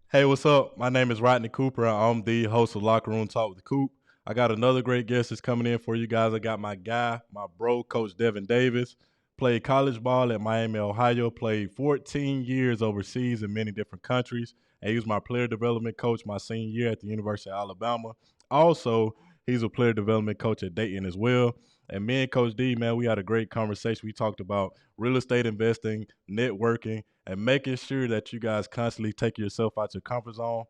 Hey, what's up? My name is Rodney Cooper. I'm the host of Locker Room Talk with Coop. I got another great guest that's coming in for you guys. I got my guy, my bro, Coach Devin Davis. Played college ball at Miami, Ohio. Played 14 years overseas in many different countries. And he was my player development coach my senior year at the University of Alabama. Also, he's a player development coach at Dayton as well. And me and Coach D, man, we had a great conversation. We talked about real estate investing, networking, and making sure that you guys constantly take yourself out your comfort zone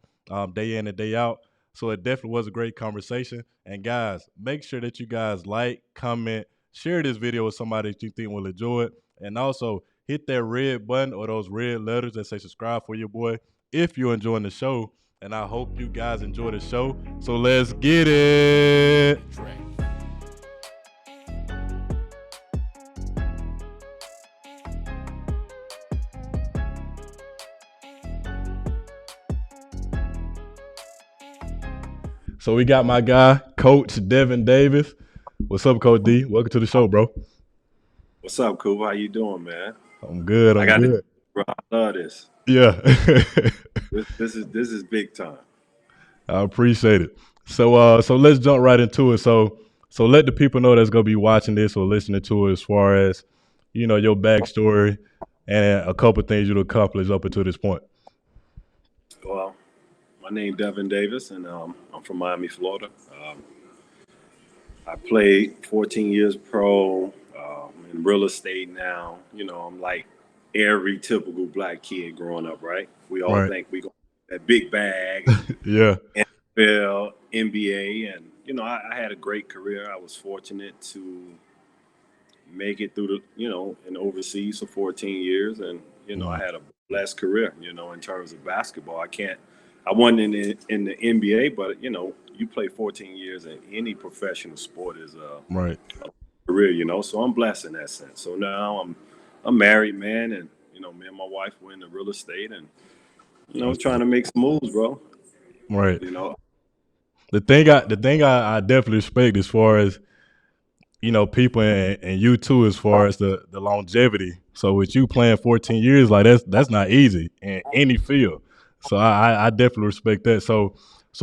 day in and day out. So it definitely was a great conversation. And guys, make sure that you guys like, comment, share this video with somebody that you think will enjoy it. And also hit that red button or those red letters that say subscribe for your boy if you're enjoying the show. And I hope you guys enjoy the show. So let's get it. So we got my guy, Coach Devin Davis. What's up, Coach D? Welcome to the show, bro. What's up, Coop? How you doing, man? I'm good. I I'm got to, good. bro. I love this. Yeah. This is big time. I appreciate it. So let's jump right into it. So let the people know that's gonna be watching this or listening to it as far as your backstory and a couple things you've accomplished up until this point. Well, my name Devin Davis, and I'm from Miami, Florida. I played 14 years pro in real estate. Now, I'm like every typical black kid growing up, right? We all Right. think we go that big bag, Yeah. NFL, NBA, and I had a great career. I was fortunate to make it through in overseas for 14 years, and I Mhm. had a blessed career. In terms of basketball, I wasn't in the NBA, but you play 14 years in any professional sport is a Right. career. So I'm blessed in that sense. So now I'm married, man, and me and my wife were into real estate, and That's trying to make some moves, bro. right. You know, The thing I definitely respect as far as people and you too as far as the longevity. So with you playing 14 years, like that's not easy in any field. So I definitely respect that. So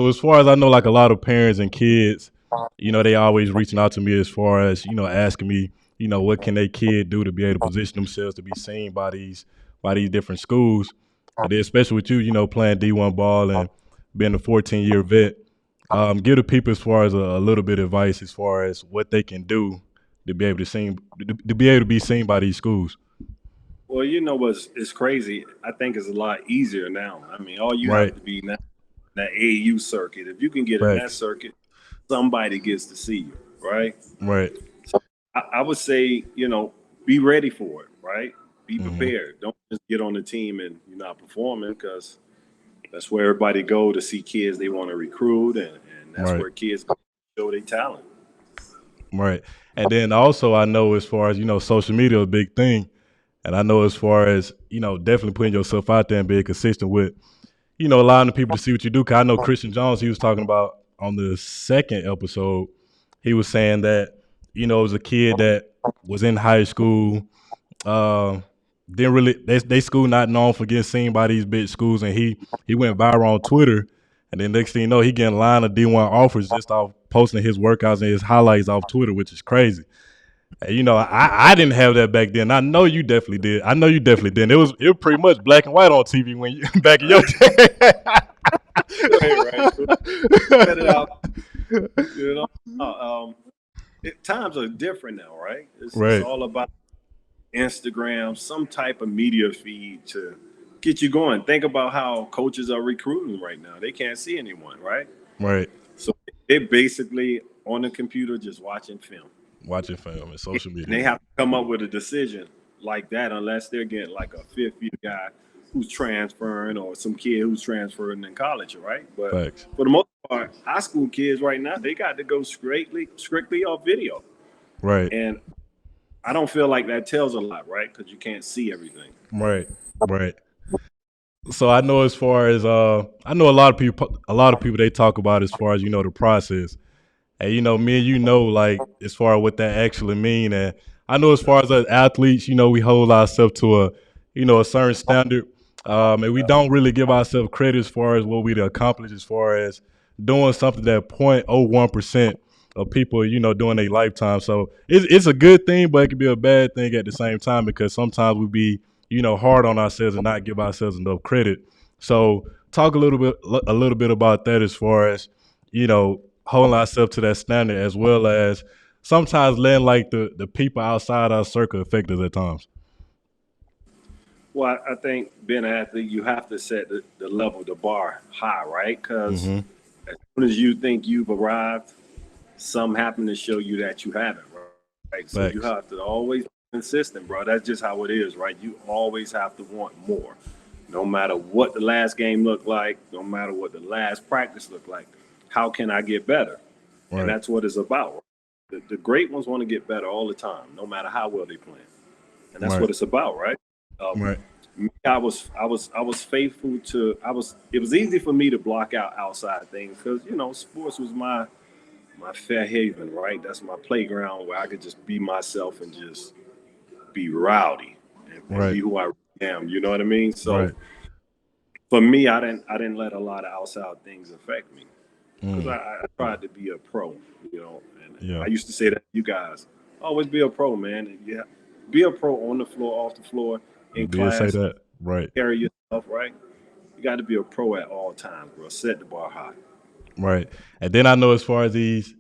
as far as I know, like a lot of parents and kids, they always reaching out to me as far as asking me, what can their kid do to be able to position themselves to be seen by these different schools. And then especially with you, playing D1 ball and being a 14-year vet, give the people as far as a little bit of advice as far as what they can do to be able to be seen by these schools. well, what's it's crazy. I think it's a lot easier now. I mean, all you have Right. to be now that AAU circuit. If you can get in that Facts. circuit, somebody gets to see you, right? Right. I would say, be ready for it, right? Be Hmm. prepared. Don't just get on the team and you're not performing because that's where everybody go to see kids they want to recruit, and that's Right. where kids go to show their talent. Right. And then also I know as far as, social media is a big thing. And I know as far as, definitely putting yourself out there and being consistent with, allowing the people to see what you do. Cause I know Christian Jones, he was talking about on the second episode, he was saying that, it was a kid that was in high school, uh, didn't really they school not known for getting seen by these big schools, and he went viral on Twitter, and then next thing you know, he getting a line of D1 offers just off posting his workouts and his highlights off Twitter, which is crazy. And, I didn't have that back then. I know you definitely did. I know you definitely did. It was pretty much black and white on TV when you back in your day. Right, right. Set it out. You know, times are different now, right? It's Right, all about Instagram, some type of media feed to get you going. Think about how coaches are recruiting right now. They can't see anyone, right? right. So they're basically on the computer just watching film. Watching film and social And media. they have to come up with a decision like that unless they're getting like a fifth year guy who's transferring or some kid who's transferring in college, right? But Facts. for the most part, high school kids right now, they got to go strictly off video. Right, And I don't feel like that tells a lot, right? Because you can't see everything. right, right. So I know as far as I know a lot of people they talk about as far as the process. And me and like as far as what that actually mean. And I know as far as us athletes, we hold ourselves to a certain standard. And we don't really give ourselves credit as far as what we accomplished as far as doing something that 0.01% of people, doing a lifetime. So it's a good thing, but it can be a bad thing at the same time because sometimes we be, hard on ourselves and not give ourselves enough credit. So talk a little bit about that as far as, holding ourselves to that standard as well as sometimes letting like the people outside our circle affect us at times. Well, I think being an athlete, you have to set the level, the bar high, right? Because Mm-hmm. as soon as you think you've arrived, some happen to show you that you haven't, right? So you Facts. have to always be consistent, bro. That's just how it is, right? You always have to want more. No matter what the last game looked like, no matter what the last practice looked like, how can I get better? And Right. that's what it's about. The great ones want to get better all the time, no matter how well they play. And that's Right. what it's about, right? Um, Right. I was faithful to. It was easy for me to block out outside things because sports was my fair haven, right? That's my playground where I could just be myself and just be rowdy and Right. be who I really am. You know what I mean? So Right. for me, I didn't let a lot of outside things affect me because Mm. I tried to be a pro. And Yeah. I used to say that to you guys, always be a pro, man. And yeah, be a pro on the floor, off the floor, You in did say class, that. Right. carry yourself right. You got to be a pro at all times, bro. Set the bar high. Right. And then I know as far as these,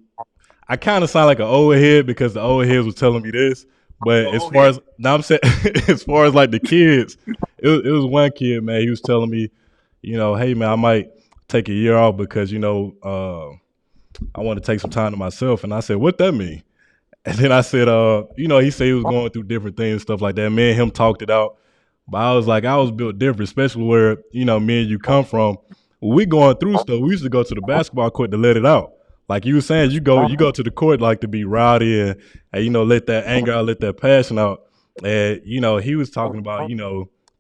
I kind of sound like an old head because the old heads was telling me this. But as Go far ahead. as now, I'm saying, as far as like the kids, it was one kid, man. He was telling me, hey man, I might take a year off because I want to take some time to myself. And I said, what that mean? And then I said, he said he was going through different things, stuff like that. Me and him talked it out. But I was like, I was built different, especially where, me and you come from. When we going through stuff, we used to go to the basketball court to let it out. Like you were saying, you go to the court like to be rowdy and let that anger out, let that passion out. And, he was talking about,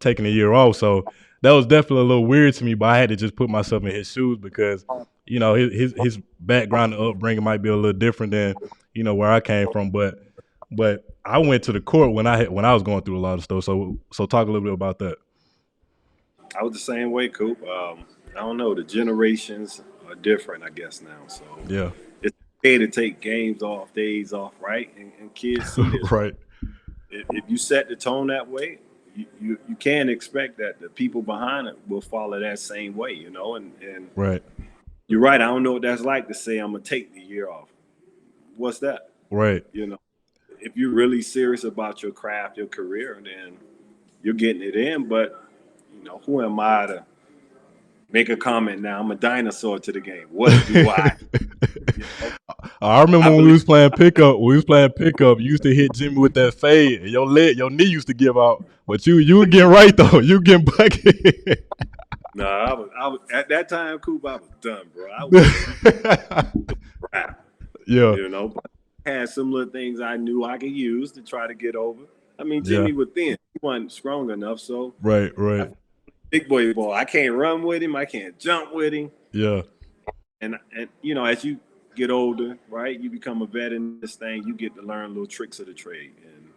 taking a year off. So that was definitely a little weird to me, but I had to just put myself in his shoes because, his background and upbringing might be a little different than, where I came from. But I went to the court when I was going through a lot of stuff. So talk a little bit about that. I was the same way, Coop. I don't know. The generations are different, I guess now. So Yeah. it's okay to take games off, days off, right? And kids see this, right? Right. If you set the tone that way, you can expect that the people behind it will follow that same way, And Right. you're right. I don't know what that's like to say I'm gonna take the year off. What's that? Right. You know, if you're really serious about your craft, your career, then you're getting it in. But who am I to make a comment now? I'm a dinosaur to the game. What do I? You know, I remember I when we believe. was playing pickup. We was playing pickup. You used to hit Jimmy with that fade, and your knee used to give out. But you were getting right though. You were getting bucket. No, I was at that time, Coop. I was done, bro. I was crap, Yeah. But I had some little things I knew I could use to try to get over. I mean, Yeah. Jimmy was thin. He wasn't strong enough, so Right. I Right. big boy ball. I can't run with him. I can't jump with him. Yeah. And as you get older, right, you become a vet in this thing. You get to learn little tricks of the trade, and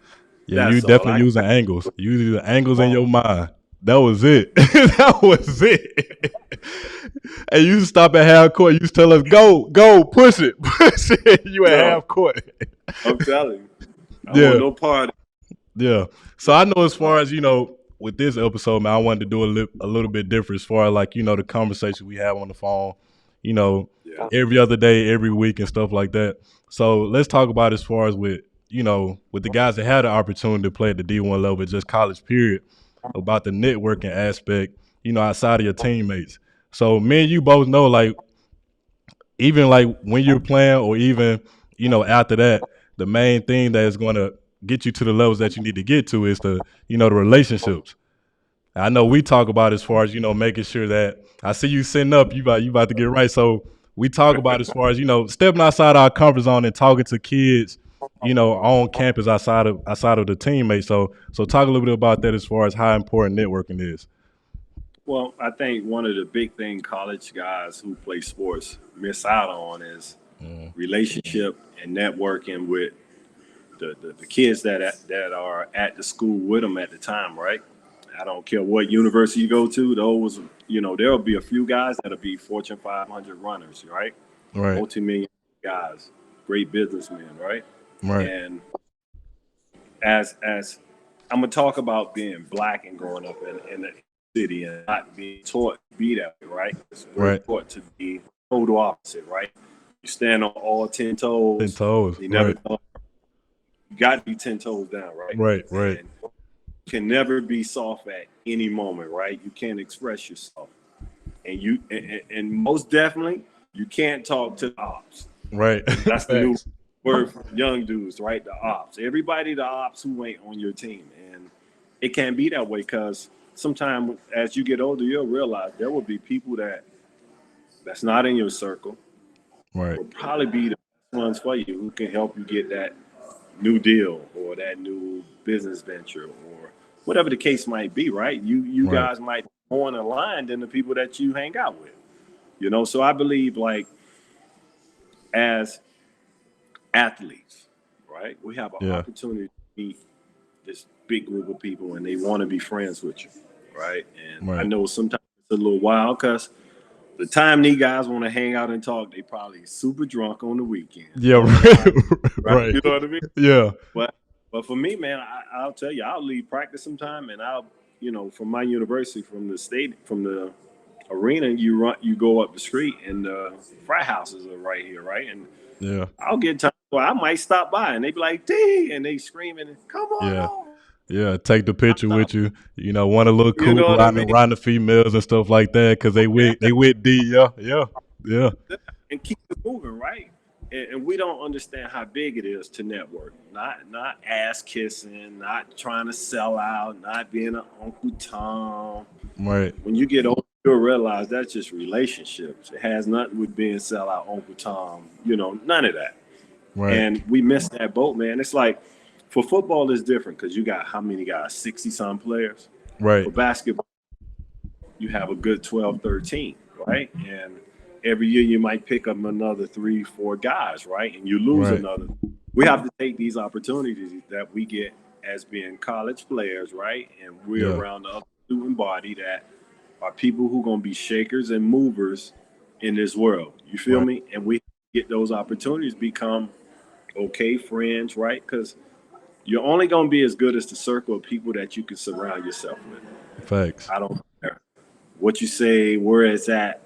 Yeah. You that's all. definitely using angles. You using the angles in your mind. That was it. That was it. And you used to stop at half court. You used to tell us, go, go, push it, push it. You at Yo, half court. I'm telling you, I want Yeah. no part. Yeah. So I know as far as, with this episode, man, I wanted to do a little bit different as far as like, the conversation we have on the phone, you know, Yeah. every other day, every week and stuff like that. So let's talk about as far as with the guys that had the opportunity to play at the D1 level, just college period, about the networking aspect, outside of your teammates. So me and you both know like even like when you're playing or even, after that, the main thing that is going to get you to the levels that you need to get to is the relationships. I know we talk about as far as, making sure that I see you sitting up, you about to get right. So we talk about as far as, stepping outside our comfort zone and talking to kids, on campus outside of the teammates. So talk a little bit about that as far as how important networking is. Well, I think one of the big thing college guys who play sports miss out on is Mm, relationship and networking with the kids that are at the school with them at the time, right? I don't care what university you go to. Those, there'll be a few guys that'll be Fortune 500 runners, right? Right. Multi-million guys, great businessmen, right? Right. And as I'm gonna talk about being black and growing up in the city and not being taught to be that way, right? We're Right. taught to be total opposite, right? You stand on all 10 10 toes. toes. You never Right. know. You got to be 10 toes down, right? Right. Right. And can never be soft at any moment, right? You can't express yourself, and most definitely you can't talk to the ops. Right. That's the new Facts. word for young dudes, right? The ops. Everybody, the ops who ain't on your team, and it can't be that way because sometimes as you get older, you'll realize there will be people that's not in your circle Right. will probably be the ones for you who can help you get that new deal or that new business venture or whatever the case might be, right? You Right. guys might be more aligned than the people that you hang out with. So I believe like as athletes, right, we have an Yeah. opportunity to meet this big group of people and they want to be friends with you, right? And I Right. know sometimes it's a little wild because the time these guys want to hang out and talk, they probably super drunk on the weekend. Yeah. Right? Right. You know what I mean? Yeah. But for me, man, I'll tell you, I'll leave practice sometime, and from my university, from the arena, you go up the street, and the frat houses are right here, right? And Yeah. I'll get time where I might stop by, and they be like, "D," and they screaming, "Come on Yeah. over!" Yeah. Take the picture with you. Want a little You cool know what I mean? around the females and stuff like that because they with D. Yeah. Yeah. Yeah. And keep it moving, right? And we don't understand how big it is to network. Not ass kissing, not trying to sell out, not being an Uncle Tom. Right. When you get older, you'll realize that's just relationships. It has nothing with being sell out Uncle Tom. None of that. Right. And we missed that boat, man. It's like for football, it's different because you got how many guys? 60 some players. Right. For basketball, you have a good 12, 13, right? And every year you might pick up another 3, 4 guys, right? And you lose Right. another. We have to take these opportunities that we get as being college players, right? And we're Yeah. around the other student body that are people who are going to be shakers and movers in this world. You feel Right. me? And we get those opportunities, become okay friends, right? Because you're only going to be as good as the circle of people that you can surround yourself with. Facts. I don't care what you say, where it's at.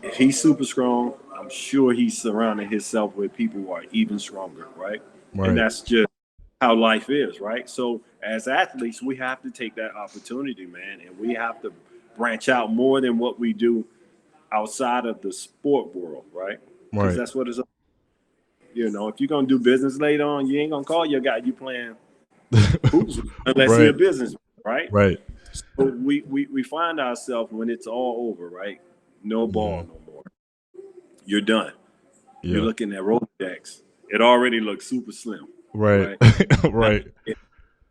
If he's super strong, I'm sure he's surrounding himself with people who are even stronger, right? And Right. that's just how life is, right? So as athletes, we have to take that opportunity, man, and we have to branch out more than what we do outside of the sport world, right? Because Right. that's what it's. If you're gonna do business later on, you ain't gonna call your guy you playing hoops unless he a Right. business, right? Right. So we find ourselves when it's all over, right? No ball Mhm. no more. You're done. You're Yeah. looking at Rolodex. It already looks super slim, Right. right? Now, Right.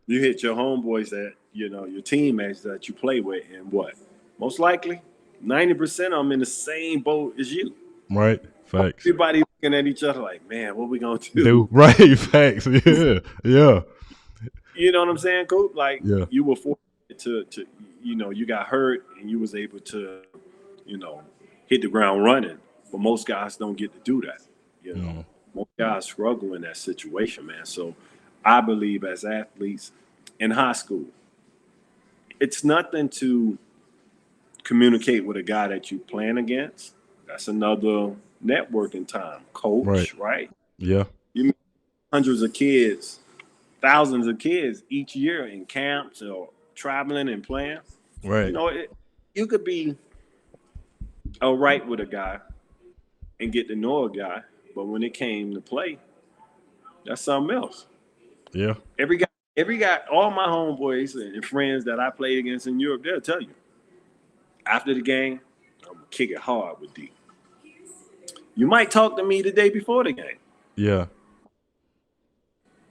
you hit your homeboys that your teammates that you play with, and what? Most likely, 90% of them in the same boat as you. Right. Facts. Everybody looking at each other like, man, what we gonna Do do? right. Facts. Yeah. Yeah. You know what I'm saying, Coop? Like Yeah. you were fortunate to you got hurt and you was able to, you know, hit the ground running. But most guys don't get to do that. You know, Mm. most guys struggle in that situation, man. So I believe as athletes in high school, it's nothing to communicate with a guy that you playing against. That's another networking time. Right. Coach, right? Yeah. You meet hundreds of kids, thousands of kids each year in camps or traveling and playing. You Right. know, you could be all right with a guy and get to know a guy, but when it came to play, that's something else. Yeah. Every guy, all my homeboys and friends that I played against in Europe, they'll tell you after the game, I'm gonna kick it hard with D. You might talk to me the day before the game. Yeah.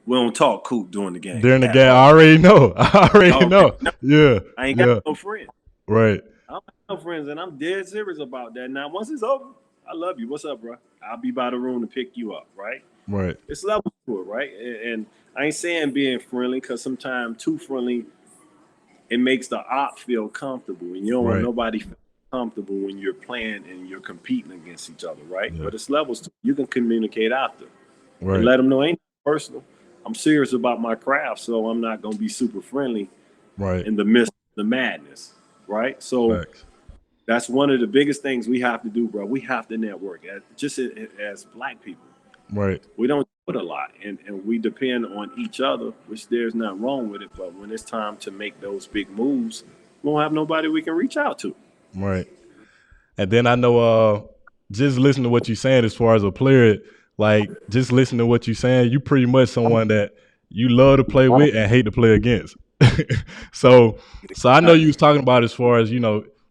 We don't talk Coop during the game During the at game, I all. already know. I already Okay, know. no, Yeah. I ain't got Yeah. no friends. Right. I don't have no friends, and I'm dead serious about that. Now, once it's over, I love you. What's up, bro? I'll be by the room to pick you up, right? Right. It's levels to it, right? And I ain't saying being friendly because sometimes too friendly, it makes the op feel comfortable, and you don't want Right. nobody feel comfortable when you're playing and you're competing against each other, right? Yeah. But it's levels to you can communicate after and Right. let them know ain't personal. I'm serious about my craft, so I'm not gonna be super friendly Right. in the midst of the madness, right? So Facts. that's one of the biggest things we have to do, bro. We have to network as black people. Right. We don't do it a lot, and we depend on each other, which there's nothing wrong with it. But when it's time to make those big moves, we don't have nobody we can reach out to. Right. And then I know just listening to what you're saying as far as a player, like just listening to what you're saying, you pretty much someone that you love to play with and hate to play against. so so I know you was talking about as far as,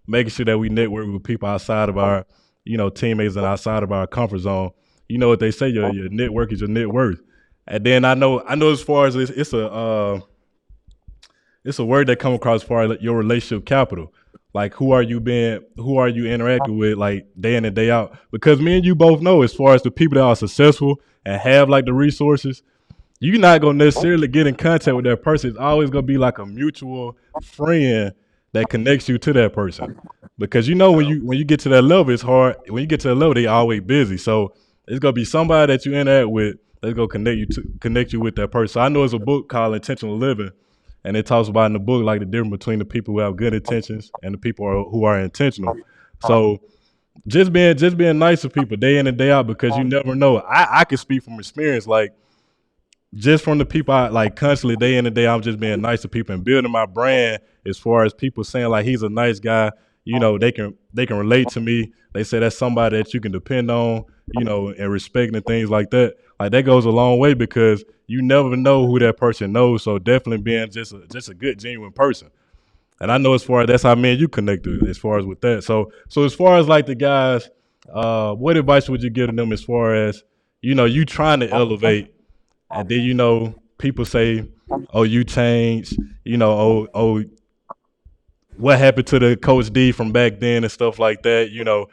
making sure that we network with people outside of our, teammates and outside of our comfort zone. You know what they say, your network is your net worth. And then I know as far as it's a word that come across as far as like your relationship capital. Like who are you interacting with like day in and day out? Because me and you both know as far as the people that are successful and have like the resources, you're not gonna necessarily get in contact with that person. It's always gonna be like a mutual friend that connects you to that person. Because when you get to that level, it's hard. When you get to that level, they always busy. So it's gonna be somebody that you interact with that's gonna connect you with that person. So I know it's a book called Intentional Living, and it talks about in the book like the difference between the people who have good intentions and the people who are intentional. So just being nice to people day in and day out, because you never know. I can speak from experience, like just from the people I like constantly day in and day, I'm just being nice to people and building my brand as far as people saying like he's a nice guy. They can relate to me. They say that's somebody that you can depend on, and respect and things like that. Like that goes a long way because you never know who that person knows. So definitely being just a good genuine person. And I know as far as that's how me and you connected as far as with that. So as far as like the guys, what advice would you give to them as far as, you trying to elevate and then people say, "Oh, you changed." Oh, what happened to the Coach D from back then and stuff like that.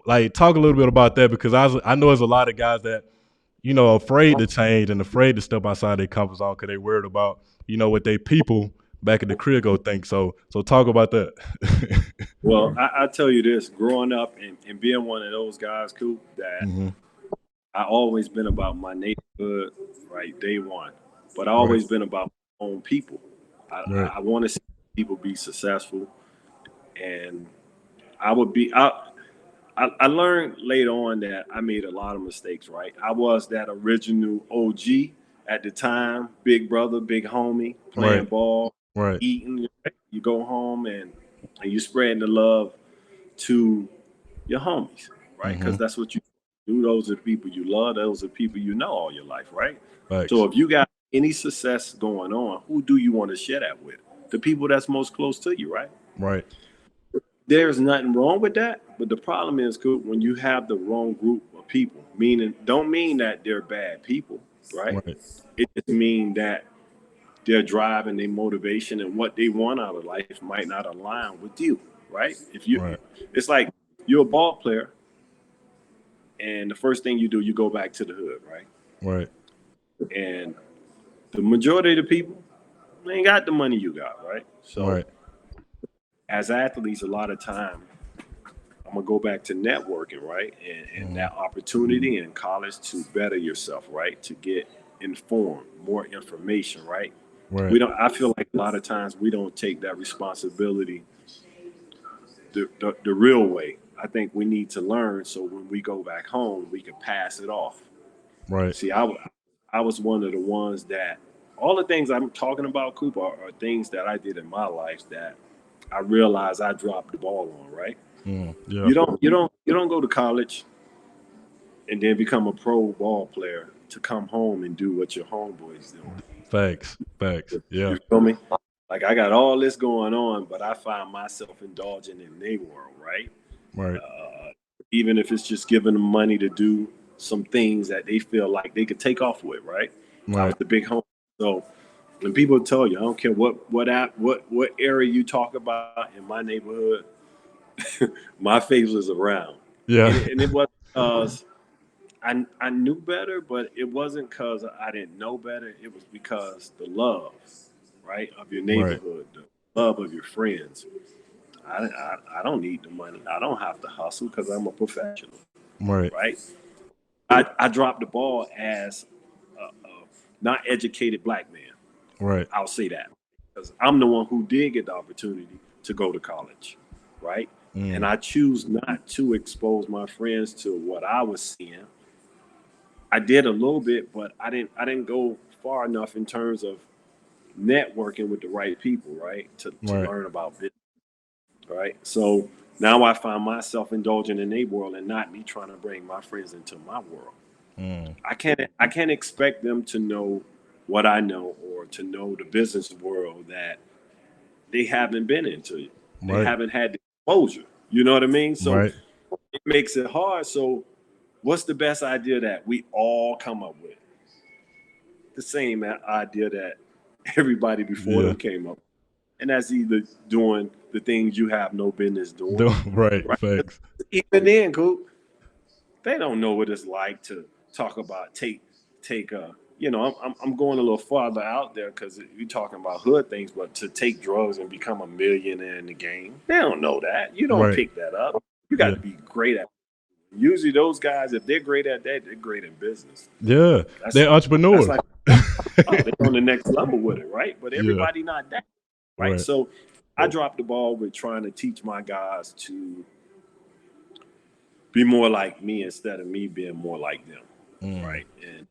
Like talk a little bit about that because I know there's a lot of guys that afraid to change and afraid to step outside their comfort zone because they worried about what they people back at the crib go think. So talk about that. Well, I tell you this: growing up and being one of those guys, Coop, that hmm I always been about my neighborhood, right? Day one, but I Right. always been about my own people. I, Right. I want to see people be successful, and I would be. I learned later on that I made a lot of mistakes. Right, I was that original OG at the time, big brother, big homie, playing Right. ball, Right. eating. Right? You go home and you spreading the love to your homies, right? hmm Because that's what you do. Those are the people you love. Those are the people you know all your life, right? So Thanks. if you got any success going on, who do you want to share that with? The people that's most close to you, right? Right. There's nothing wrong with that, but the problem is, Coop, when you have the wrong group of people. Meaning, don't mean that they're bad people, right? Right. It just means that their drive and their motivation and what they want out of life might not align with you, right? If you, Right. it's like you're a ball player, and the first thing you do, you go back to the hood, right? Right. And the majority of the people, they ain't got the money you got, right? So Right. as athletes, a lot of time, I'm gonna go back to networking, right? And hmm that opportunity in college to better yourself, right? To get informed, more information, right? Right. We don't. I feel like a lot of times we don't take that responsibility the real way. I think we need to learn so when we go back home, we can pass it off. Right. See, I was one of the ones that all the things I'm talking about, Cooper, are things that I did in my life that I realized I dropped the ball on. Right? Yeah. You don't go to college and then become a pro ball player to come home and do what your homeboys doing. Facts. Facts. Yeah. You feel me? Like I got all this going on, but I find myself indulging in their world, right? Right. Even if it's just giving them money to do some things that they feel like they could take off with, right? I was Right. the big home. So when people tell you, I don't care what area you talk about in my neighborhood, my face was around, Yeah. and it was because I knew better, but it wasn't because I didn't know better. It was because the love, right, of your Right. neighborhood, the love of your friends. I don't need the money. I don't have to hustle because I'm a professional, Right. right? I dropped the ball as a not educated black man. Right. I'll say that because I'm the one who did get the opportunity to go to college, right? And Mm. I choose not to expose my friends to what I was seeing. I did a little bit, but I didn't go far enough in terms of networking with the right people, right? To Right. learn about business, right? So now I find myself indulging in their world and not me trying to bring my friends into my world. Mm. I can't expect them to know what I know or to know the business world that they haven't been into it. They Right. haven't had the exposure. You know what I mean? So Right. it makes it hard. So what's the best idea that we all come up with? The same idea that everybody before Yeah. them came up. And that's either doing the things you have no business doing, Right. right? Facts. Even then, Coop, they don't know what it's like to talk about take I'm going a little farther out there because you're talking about hood things, but to take drugs and become a millionaire in the game, they don't know that. You don't Right. pick that up. You got Yeah. to be great at it. Usually those guys, if they're great at that, they're great in business. Yeah. That's They're that's entrepreneurs. like, oh, they're on the next level with it, right? But Yeah. everybody not that, right? Right. So I dropped the ball with trying to teach my guys to be more like me instead of me being more like them, Mm. right? And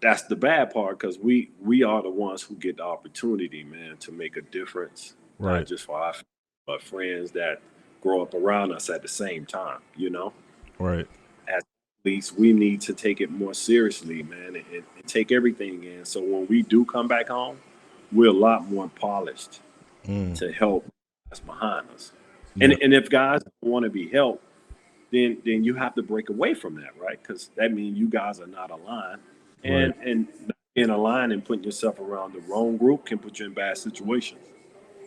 that's the bad part because we are the ones who get the opportunity, man, to make a difference, not Right. just for our but friends that grow up around us at the same time. Right. At least we need to take it more seriously, man, and take everything in. So when we do come back home, we're a lot more polished Mm. to help us behind us. And Yeah. and if guys want to be helped, then you have to break away from that, right? Because that means you guys are not aligned, Right. and not being aligned and putting yourself around the wrong group can put you in bad situations.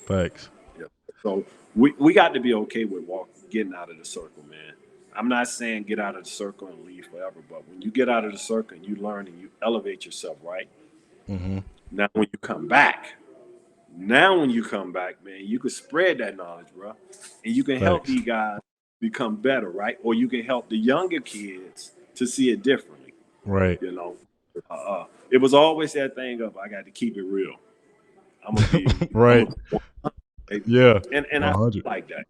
Facts. Yeah. So we got to be okay with getting out of the circle, man. I'm not saying get out of the circle and leave forever, but when you get out of the circle and you learn and you elevate yourself, right? Mm-hmm. Now when you come back, now when you come back, man, you can spread that knowledge, bro, and you can help Facts. these guys become better, right? Or you can help the younger kids to see it differently. Right. You know, it was always that thing of I got to keep it real. I'm gonna be, I'm Right. gonna, Yeah. and I 100. like that.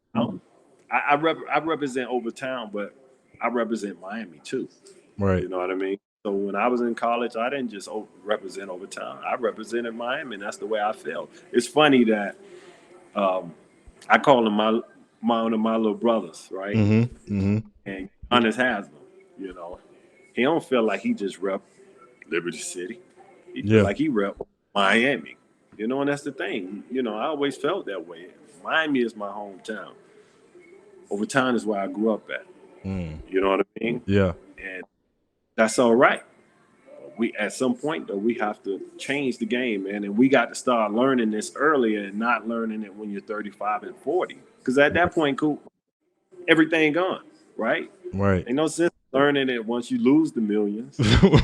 I represent Overtown, but I represent Miami too. Right. You know what I mean? So when I was in college, I didn't just represent Overtown. I represented Miami, and that's the way I felt. It's funny that um, I call him one of my little brothers, right? Mm-hmm. Mm-hmm. And Giannis has them. You know, he don't feel like he just rep Liberty City. He feel Yeah. like he rep Miami. You know, and that's the thing. You know, I always felt that way. Miami is my hometown. Overtown is where I grew up at. Mm. You know what I mean? Yeah. And that's all right. We at some point though we have to change the game, man, and we got to start learning this earlier and not learning it when you're 35 and 40. Because at that point, cool, everything gone, right? Right. Ain't no sense learning it once you lose the millions.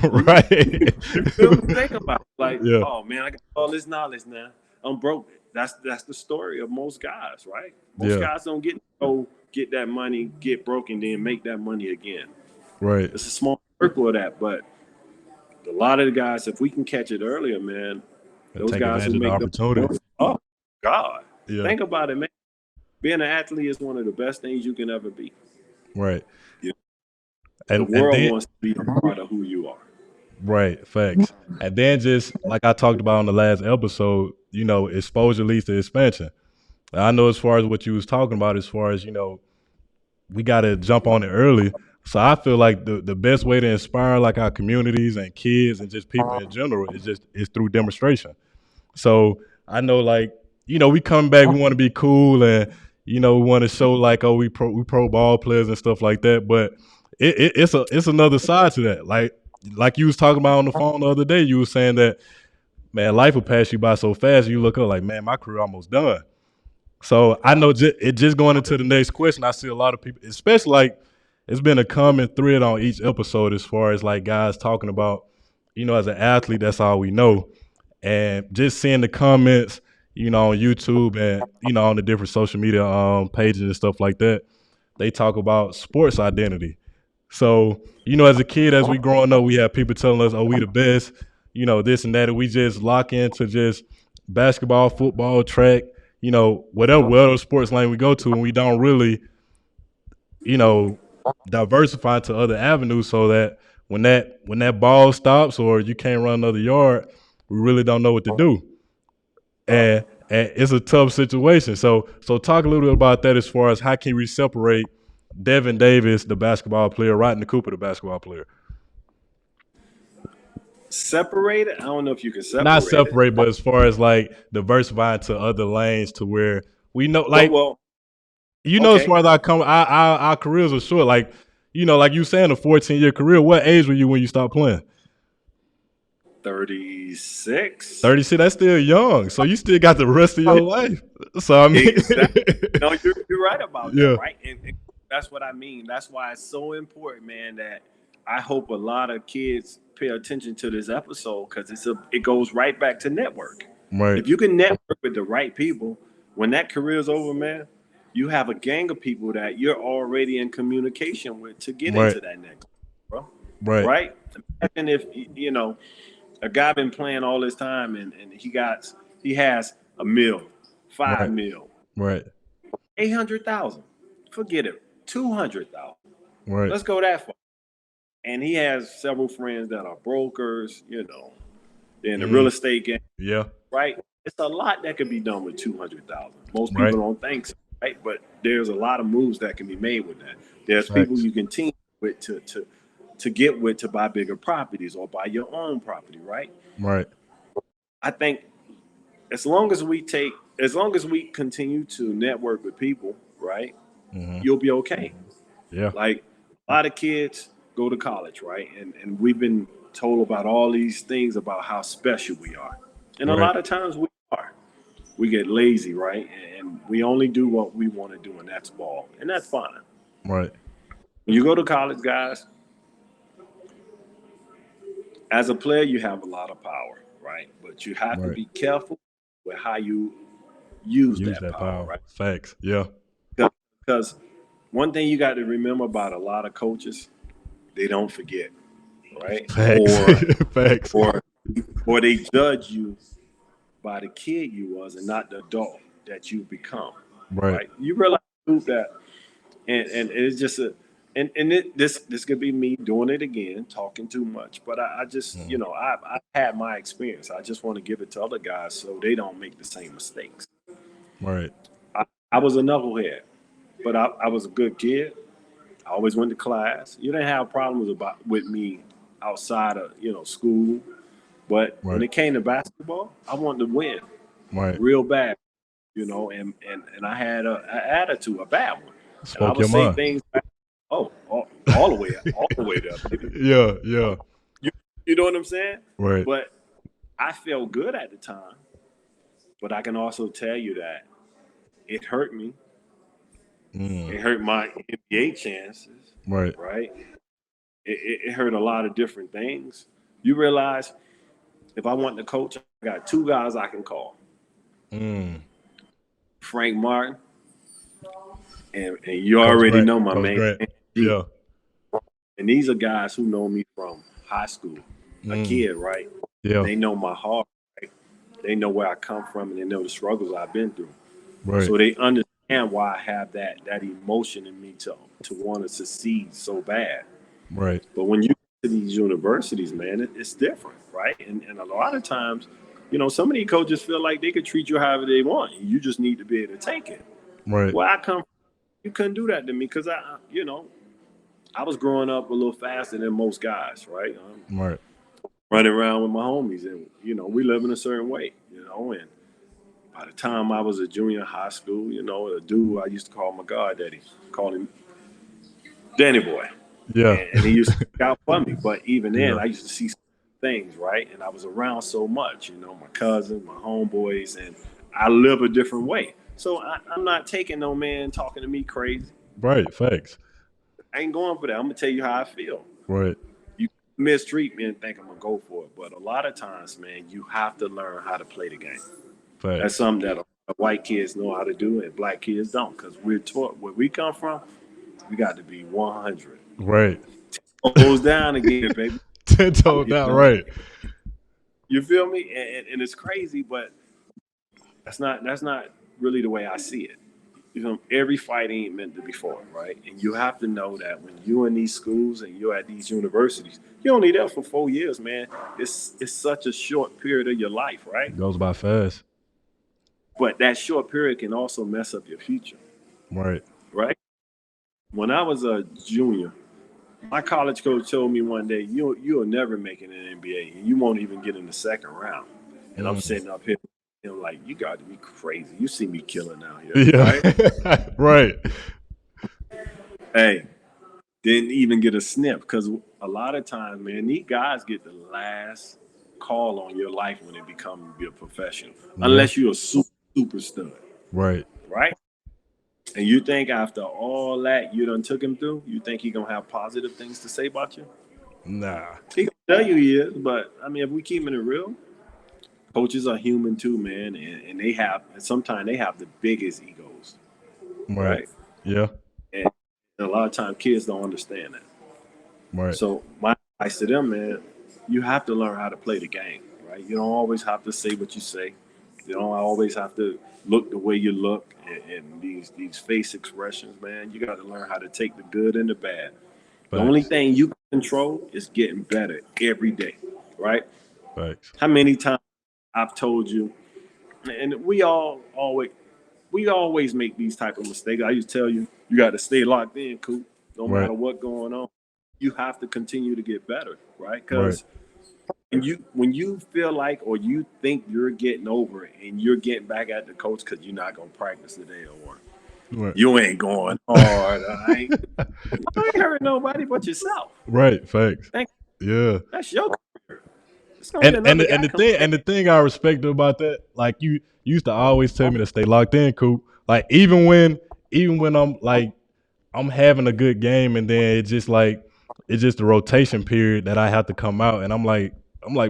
Right. You feel me? Think about it. Like, Yeah. oh man, I got all this knowledge now. I'm broke. That's the story of most guys, right? Most Yeah. guys don't get that money, get broke, and then make that money again. Right. It's a small circle of that, but a lot of the guys, if we can catch it earlier, man, And those take guys who advantage of the make the opportunity. oh God, Yeah. think about it, man. Being an athlete is one of the best things you can ever be. Right. Yeah. The And world then wants to be a part of who you are. right, facts. And then just like I talked about on the last episode, exposure leads to expansion. I know as far as what you was talking about, as far as, we gotta jump on it early. So I feel like the best way to inspire like our communities and kids and just people in general is through demonstration. So I know, like, we come back, we want to be cool, and we want to show like, oh, we pro ball players and stuff like that. But it's another side to that. Like you was talking about on the phone the other day, you was saying that, man, life will pass you by so fast. You look up like, man, my career almost done. So I know just going into the next question, I see a lot of people, especially like it's been a common thread on each episode as far as like guys talking about, as an athlete, that's all we know. And just seeing the comments, on YouTube and on the different social media pages and stuff like that, they talk about sports identity. So, as a kid, as we growing up, we have people telling us, "Oh, we the best," this and that, and we just lock into just basketball, football, track, whatever sports lane we go to, and we don't really, you know, diversify to other avenues, so that when that ball stops or you can't run another yard, we really don't know what to do, and it's a tough situation. So talk a little bit about that, as far as how can we separate Devin Davis, the basketball player, Rodney Cooper, the basketball player. Separate it. I don't know if you can Not separate it. separate, but as far as like diversifying to other lanes, to where we know, Well, like, well, as okay. far as our careers are short. Like, like you saying, a 14-year career. What age were you when you stopped playing? 36. 36. That's still young. So you still got the rest of your life. So I mean, Exactly. No, you're right about that, yeah, right? And that's what I mean. That's why it's so important, man, that I hope a lot of kids pay attention to this episode, because it goes right back to network. right, If you can network with the right people, when that career is over, man, you have a gang of people that you're already in communication with to get right, into that next, bro. right, Right? Imagine if a guy been playing all this time, and he has a mil, five right, mil, right, 800,000. Forget it, 200,000. right. Let's go that far. And he has several friends that are brokers, in the real Mm, estate game, yeah, right? It's a lot that can be done with 200,000. Most right. people don't think so, right? But there's a lot of moves that can be made with that. There's people Facts. you can team with to get with to buy bigger properties or buy your own property, right? Right. I think as long as we continue to network with people, right, Hmm. you'll be okay. Yeah. Like, a lot of kids go to college, right? And we've been told about all these things about how special we are. And a Right. lot of times we are. We get lazy, right? And we only do what we want to do, and that's ball. And that's fine. Right. When you go to college, guys, as a player, you have a lot of power, right? But you have to Right. be careful with how you use Use that that power, power. right? Facts. Yeah. Because one thing you got to remember about a lot of coaches, they don't forget, right? Facts. Facts. Or or they judge you by the kid you was and not the adult that you become, Right. right? You realize that, and it's just this could be me doing it again, talking too much, but I just Mhm. I had my experience. I just want to give it to other guys so they don't make the same mistakes. Right. I was a knucklehead, but I was a good kid. I always went to class. You didn't have problems about with me outside of school, but when Right. it came to basketball, I wanted to win Right. real bad, and I had an attitude, a bad one, and I Spoke would your say mind. things, all the way, all the way up, baby. Yeah. Yeah. You, you know what I'm saying? Right. But I felt good at the time, but I can also tell you that it hurt me. Mm. It hurt my NBA chances, Right. right? It hurt a lot of different things. You realize, if I want to coach, I got two guys I can call: Mm. Frank Martin, and you Coach already Grant. know my Coach man Grant. G. Yeah. And these are guys who know me from high school, a Mm. kid, right? Yeah. They know my heart, right? They know where I come from, and they know the struggles I've been through. Right. So they understand why I have that emotion in me to want to succeed so bad. Right. But when you get to these universities, man, it's different, right? And a lot of times, some of these coaches feel like they could treat you however they want. You just need to be able to take it. Right. Where I come from, you couldn't do that to me, because I was growing up a little faster than most guys, right? Right. Running around with my homies, and we live in a certain way, and by the time I was a junior in high school, a dude I used to call my god daddy, call him Danny Boy, Yeah. and he used to look out for me. But even then, Yeah. I used to see things, right? And I was around so much, my cousins, my homeboys, and I live a different way. So I'm not taking no man talking to me crazy. Right. Facts. I ain't going for that. I'm gonna tell you how I feel. Right. You mistreat me and think I'm gonna go for it, but a lot of times, man, you have to learn how to play the game. Facts. That's something that white kids know how to do and black kids don't, because we're taught where we come from. We got to be 100. Right. Goes down again, baby. 10 You toes down. know, Right. you feel me? And it's crazy, but that's not really the way I see it. You know, every fight ain't meant to be fought, right? And you have to know that when you're in these schools and you're at these universities, you're only there for 4 years, man. It's such a short period of your life, right? Goes by fast. But that short period can also mess up your future, Right. right? When I was a junior, my college coach told me one day, you'll never make it in the NBA, and you won't even get in the second round. And I'm Mm. sitting up here, and I'm like, you got to be crazy. You see me killing out here, Yeah. right? Right. Hey, didn't even get a sniff, because a lot of times, man, these guys get the last call on your life when it becomes be a professional, Yeah. unless you're a super stud, Right. right? And you think after all that you done took him through, you think he gonna have positive things to say about you? Nah. He gonna tell you he is, but I mean, if we keeping it real, coaches are human too, man, and sometimes they have the biggest egos, Right. right? Yeah. And a lot of times kids don't understand that. Right. So my advice to them, man, you have to learn how to play the game, right? You don't always have to say what you say. You don't always have to look the way you look, and these face expressions, man. You got to learn how to take the good and the bad. The only Facts. thing you can control is getting better every day, right? Facts. How many times I've told you, and we always make these type of mistakes. I used to tell you, you got to stay locked in, Coop. No Right. matter what going on, you have to continue to get better, right? Right. Because when you feel like or you think you're getting over it and you're getting back at the coach because you're not gonna practice today, or Right. you ain't going hard, I ain't hurting nobody but yourself. Right. Facts. Thank Yeah. That's your career. It's gonna be And another the, and guy the coming thing in. and the thing I respect about that, like you used to always tell me to stay locked in, Coop. Like even when I'm having a good game, and then it's just the rotation period that I have to come out, and I'm like,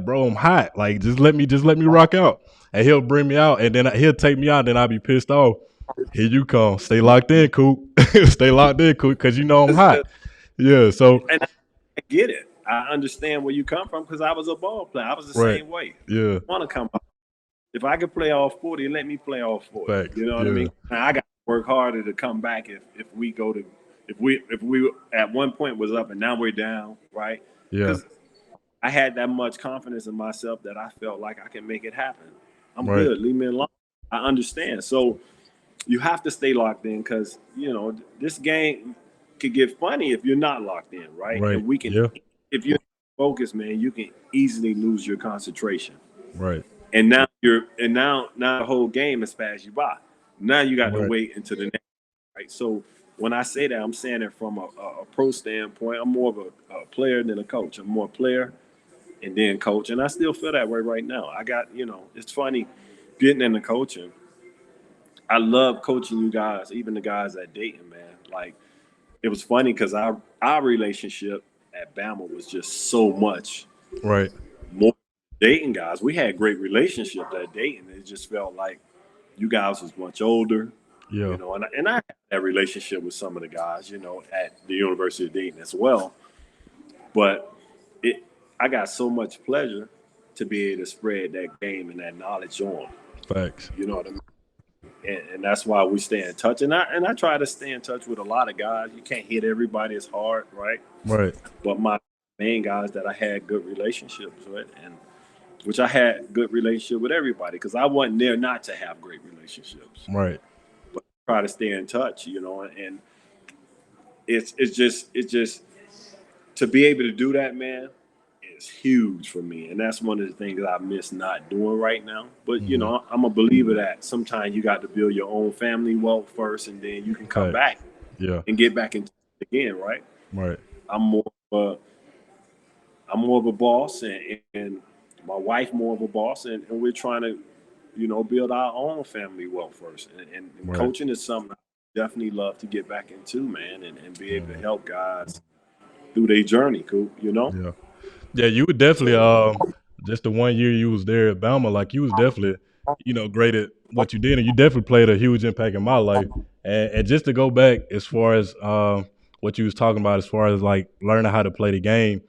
bro, I'm hot. Like just let me rock out, and he'll bring me out, and then he'll take me out, and then I'll be pissed off. Here you come, stay locked in, Coop. Stay locked in, Coop, because you know I'm hot. Yeah. So And I get it. I understand where you come from because I was a ball player. I was the right. same way. Yeah. I want to come out. If I could play all 40, let me play all 40. Facts. You know what I Yeah. mean? Now, I got to work harder to come back if we at one point was up and now we're down, right? Yeah. Because I had that much confidence in myself that I felt like I can make it happen. I'm Right. good. Leave me alone. I understand. So you have to stay locked in because this game could get funny if you're not locked in, right? Right. And we can, Yeah. if you're focused, man, you can easily lose your concentration. Right. And now the whole game has passed you by. Now you got to Right. wait until the next, right? So when I say that, I'm saying it from a pro standpoint. I'm more of a player than a coach. I'm more a player and then coach, and I still feel that way right now. It's funny getting into coaching. I love coaching you guys, even the guys at Dayton, man. Like it was funny because our relationship at Bama was just so much Right. more Dayton guys. We had great relationships at Dayton. It just felt like you guys was much older, Yeah. and I had that relationship with some of the guys, at the University of Dayton as well. But it, I got so much pleasure to be able to spread that game and that knowledge on. Facts. You know what I mean? And that's why we stay in touch. And I try to stay in touch with a lot of guys. You can't hit everybody as hard, right? Right. But my main guys that I had good relationships with, and which I had good relationship with everybody because I wasn't there not to have great relationships. Right. But try to stay in touch, and it's just to be able to do that, man, is huge for me, and that's one of the things that I miss not doing right now. But Hmm. I'm a believer that sometimes you got to build your own family wealth first, and then you can come Facts. back Yeah. and get back into it again, right? Right. I'm more of a I'm more of a boss, and my wife more of a boss, and we're trying to, build our own family wealth first. And Right. coaching is something I definitely love to get back into, man, and be able to Hmm. help guys through their journey, Coop. Yeah. Yeah. You would definitely So just the one year you was there at Bama, like you was definitely great at what you did, and you definitely played a huge impact in my life. And just to go back as far as what you was talking about, as far as like learning how to play the game,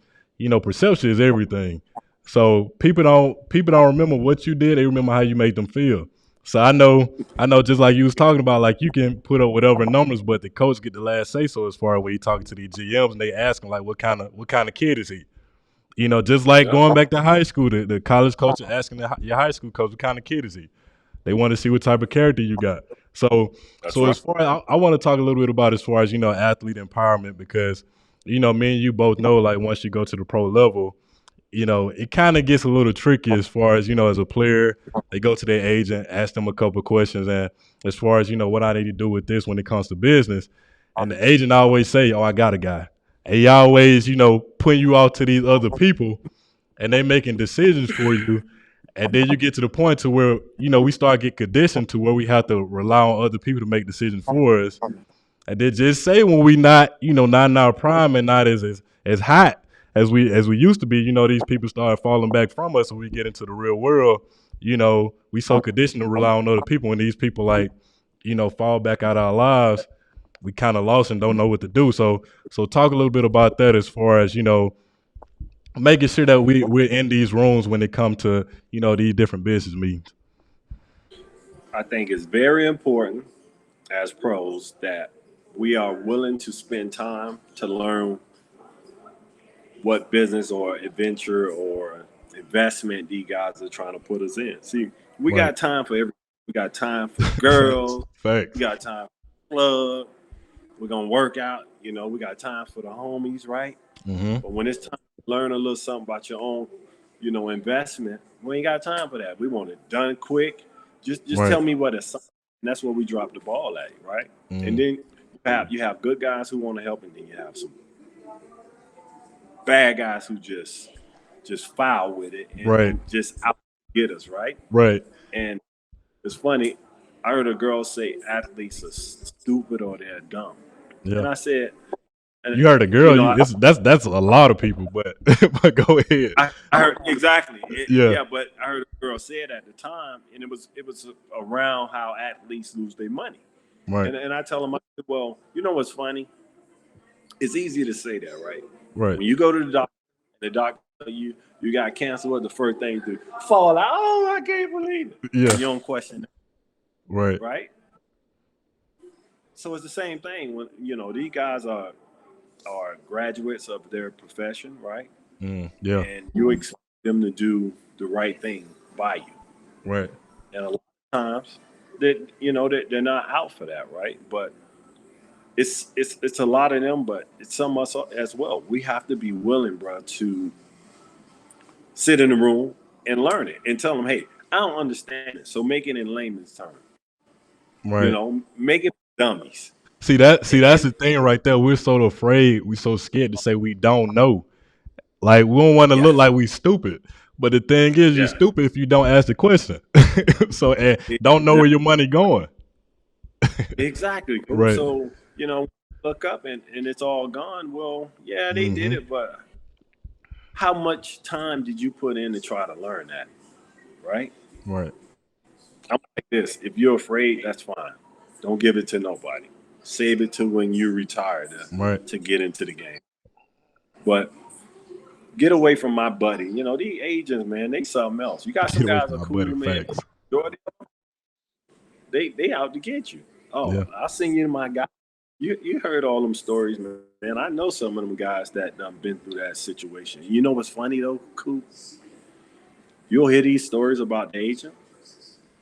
perception is everything. So people don't remember what you did; they remember how you made them feel. So I know, just like you was talking about, like you can put up whatever numbers, but the coach get the last say so as far as when you talking to these GMs and they ask him like, what kind of kid is he? Just like Yep, going back to high school, the college coach is asking your high school coach, what kind of kid is he? They want to see what type of character you got. So, that's so right. as far as I want to talk a little bit about as far as athlete empowerment because me and you both know like once you go to the pro level, it kind of gets a little tricky as far as as a player, they go to their agent, ask them a couple of questions, and as far as what I need to do with this when it comes to business, and the agent always say, "Oh, I got a guy," and he always putting you out to these other people, and they making decisions for you. And then you get to the point to where we start get conditioned to where we have to rely on other people to make decisions for us. And then just say when we not in our prime and not as hot as we used to be. These people start falling back from us when we get into the real world. We so conditioned to rely on other people, and these people like fall back out of our lives. We kind of lost and don't know what to do. So talk a little bit about that as far as making sure that we're in these rooms when it comes to these different business meetings. I think it's very important as pros that we are willing to spend time to learn what business or adventure or investment these guys are trying to put us in. See, we Right. got time for everything. We got time for the girls. We Facts. got time for the club. We're gonna work out. We got time for the homies, right? Mm-hmm. But when it's time to learn a little something about your own, investment, we ain't got time for that. We want it done quick. Just Right. tell me what it's. And that's where we drop the ball at, right? And Mm. then you have good guys who want to help, and then you have some bad guys who just foul with it and, Right. and just out to get us, right? Right. And it's funny. I heard a girl say athletes are stupid or they're dumb, Yeah. and I said, and You heard a girl. That's a lot of people, but but go ahead. I heard exactly. Yeah. Yeah, but I heard a girl say it at the time, and it was around how athletes lose their money. Right. And I tell them, I said, well, you know what's funny? It's easy to say that, right? Right. When you go to the doctor tell you got cancer. What the first thing to fall out? Oh, I can't believe it. Yeah. And you don't question it, Right. right? So it's the same thing when these guys are graduates of their profession, right? Yeah. And you expect them to do the right thing by you. Right. And a lot of times that they're not out for that, right? But it's a lot of them, but it's some of us as well. We have to be willing, bro, to sit in the room and learn it and tell them, hey, I don't understand it. So make it in layman's terms. Right. Make it dummies. See that's And the thing right there. We're so afraid, we're so scared to say we don't know. Like we don't want to look yes, like we stupid. But the thing is, you're yeah, stupid if you don't ask the question. So and don't know where exactly. your money going. Exactly. Right. So, look up and it's all gone. Well, yeah, they did Mm-hmm. it, but how much time did you put in to try to learn that? Right? Right. I'm like this. If you're afraid, that's fine. Don't give it to nobody. Save it to when you retire Right. to get into the game. But get away from my buddy. These agents, man, they something else. You got some Get away guys from are my cool, buddy. man. Facts. They out to get you. Oh, Yeah. I'll send you my guy. You heard all them stories, man. I know some of them guys that been through that situation. You know what's funny though, Coop? You'll hear these stories about the agent,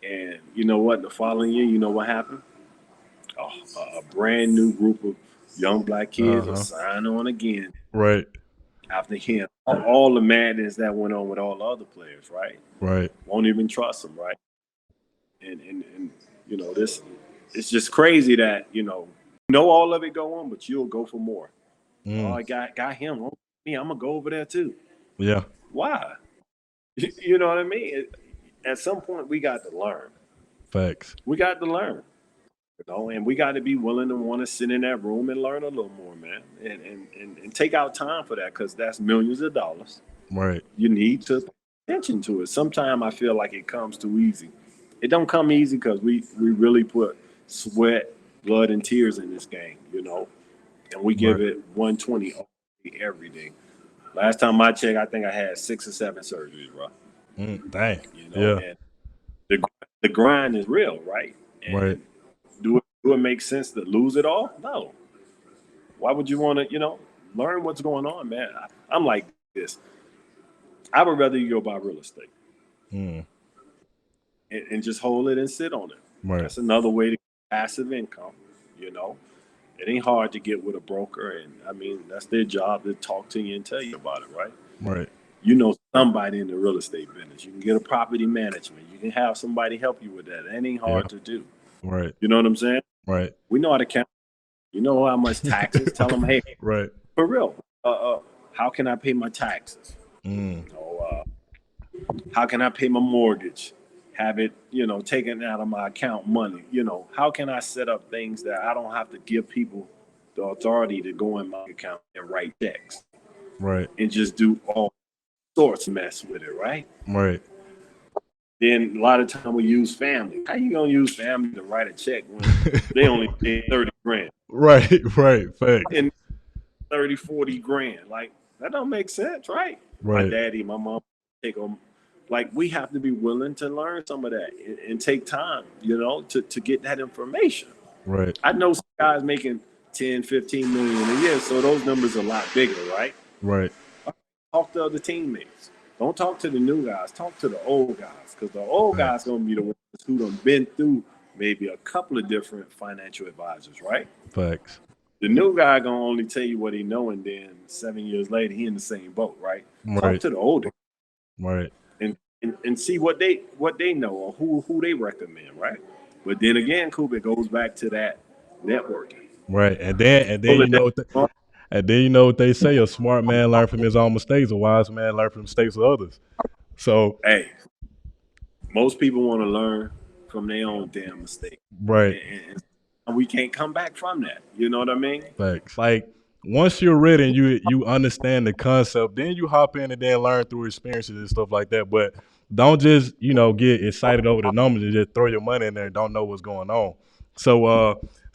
and you know what? The following year, you know what happened? Oh, a brand new group of young black Uh kids are huh. signing on again Right. after hearing all the madness that went on with all the other players, right? Right. Won't even trust them, right? And this it's just crazy that all of it go on, but you'll go for more. Oh, Mm. I got him. Oh, me, I'm gonna go over there too. Yeah. Why? You know what I mean? At some point, we got to learn. Facts. We got to learn. And we got to be willing to want to sit in that room and learn a little more, man, and take out time for that because that's millions of dollars. Right. You need to pay attention to it. Sometimes I feel like it comes too easy. it don't come easy because we really put sweat, blood, and tears in this game, you know, and we give Right. it 120 every day. Last time I checked, I think I had 6 or 7 surgeries, bro. Dang. You know, Yeah. and the the grind is real, right? Right. And do it make sense to lose it all? No. Why would you want to, learn what's going on, man? I'm like this. I would rather you go buy real estate Mm. and just hold it and sit on it. Right. That's another way to get passive income. You know, it ain't hard to get with a broker, and I mean that's their job to talk to you and tell you about it, right? Right. You know somebody in the real estate business. You can get a property management. You can have somebody help you with that. It ain't Yeah. hard to do. Right. You know what I'm saying? Right. We know how to count. You know how much taxes. Tell them, hey, Right. for real. How can I pay my taxes? Mm. How can I pay my mortgage? Have it, taken out of my account money. How can I set up things that I don't have to give people the authority to go in my account and write checks Right. and just do all sorts of mess with it, right? Right. Then a lot of time we use family. How you gonna use family to write a check when they only pay 30 grand Right. Right. Facts. and 30, 40 grand? Like that don't make sense, right? My Right. daddy, my mom take them. Like we have to be willing to learn some of that and take time, to get that information. Right. I know some guys making 10, 15 million a year, so those numbers are a lot bigger, right? Right. Talk to other teammates. Don't talk to the new guys. Talk to the old guys, because the old guys Facts. gonna be the ones who done been through maybe a couple of different financial advisors, right? Facts. The new guy gonna only tell you what he know, and then 7 years later he in the same boat, right? Talk Right. to the older Right. and see what they know or who they recommend, right? But then again, Coop, it goes back to that networking. Right. And then Pull you it down. know what and then you know what they say: a smart man learn from his own mistakes, a wise man learn from the mistakes of others. So Hey, most people want to learn from their own damn mistake, right. and we can't come back from that. You know what I mean? Facts. Like once you're ready and you understand the concept, then you hop in and then learn through experiences and stuff like that. But don't just get excited over the numbers and just throw your money in there and don't know what's going on. So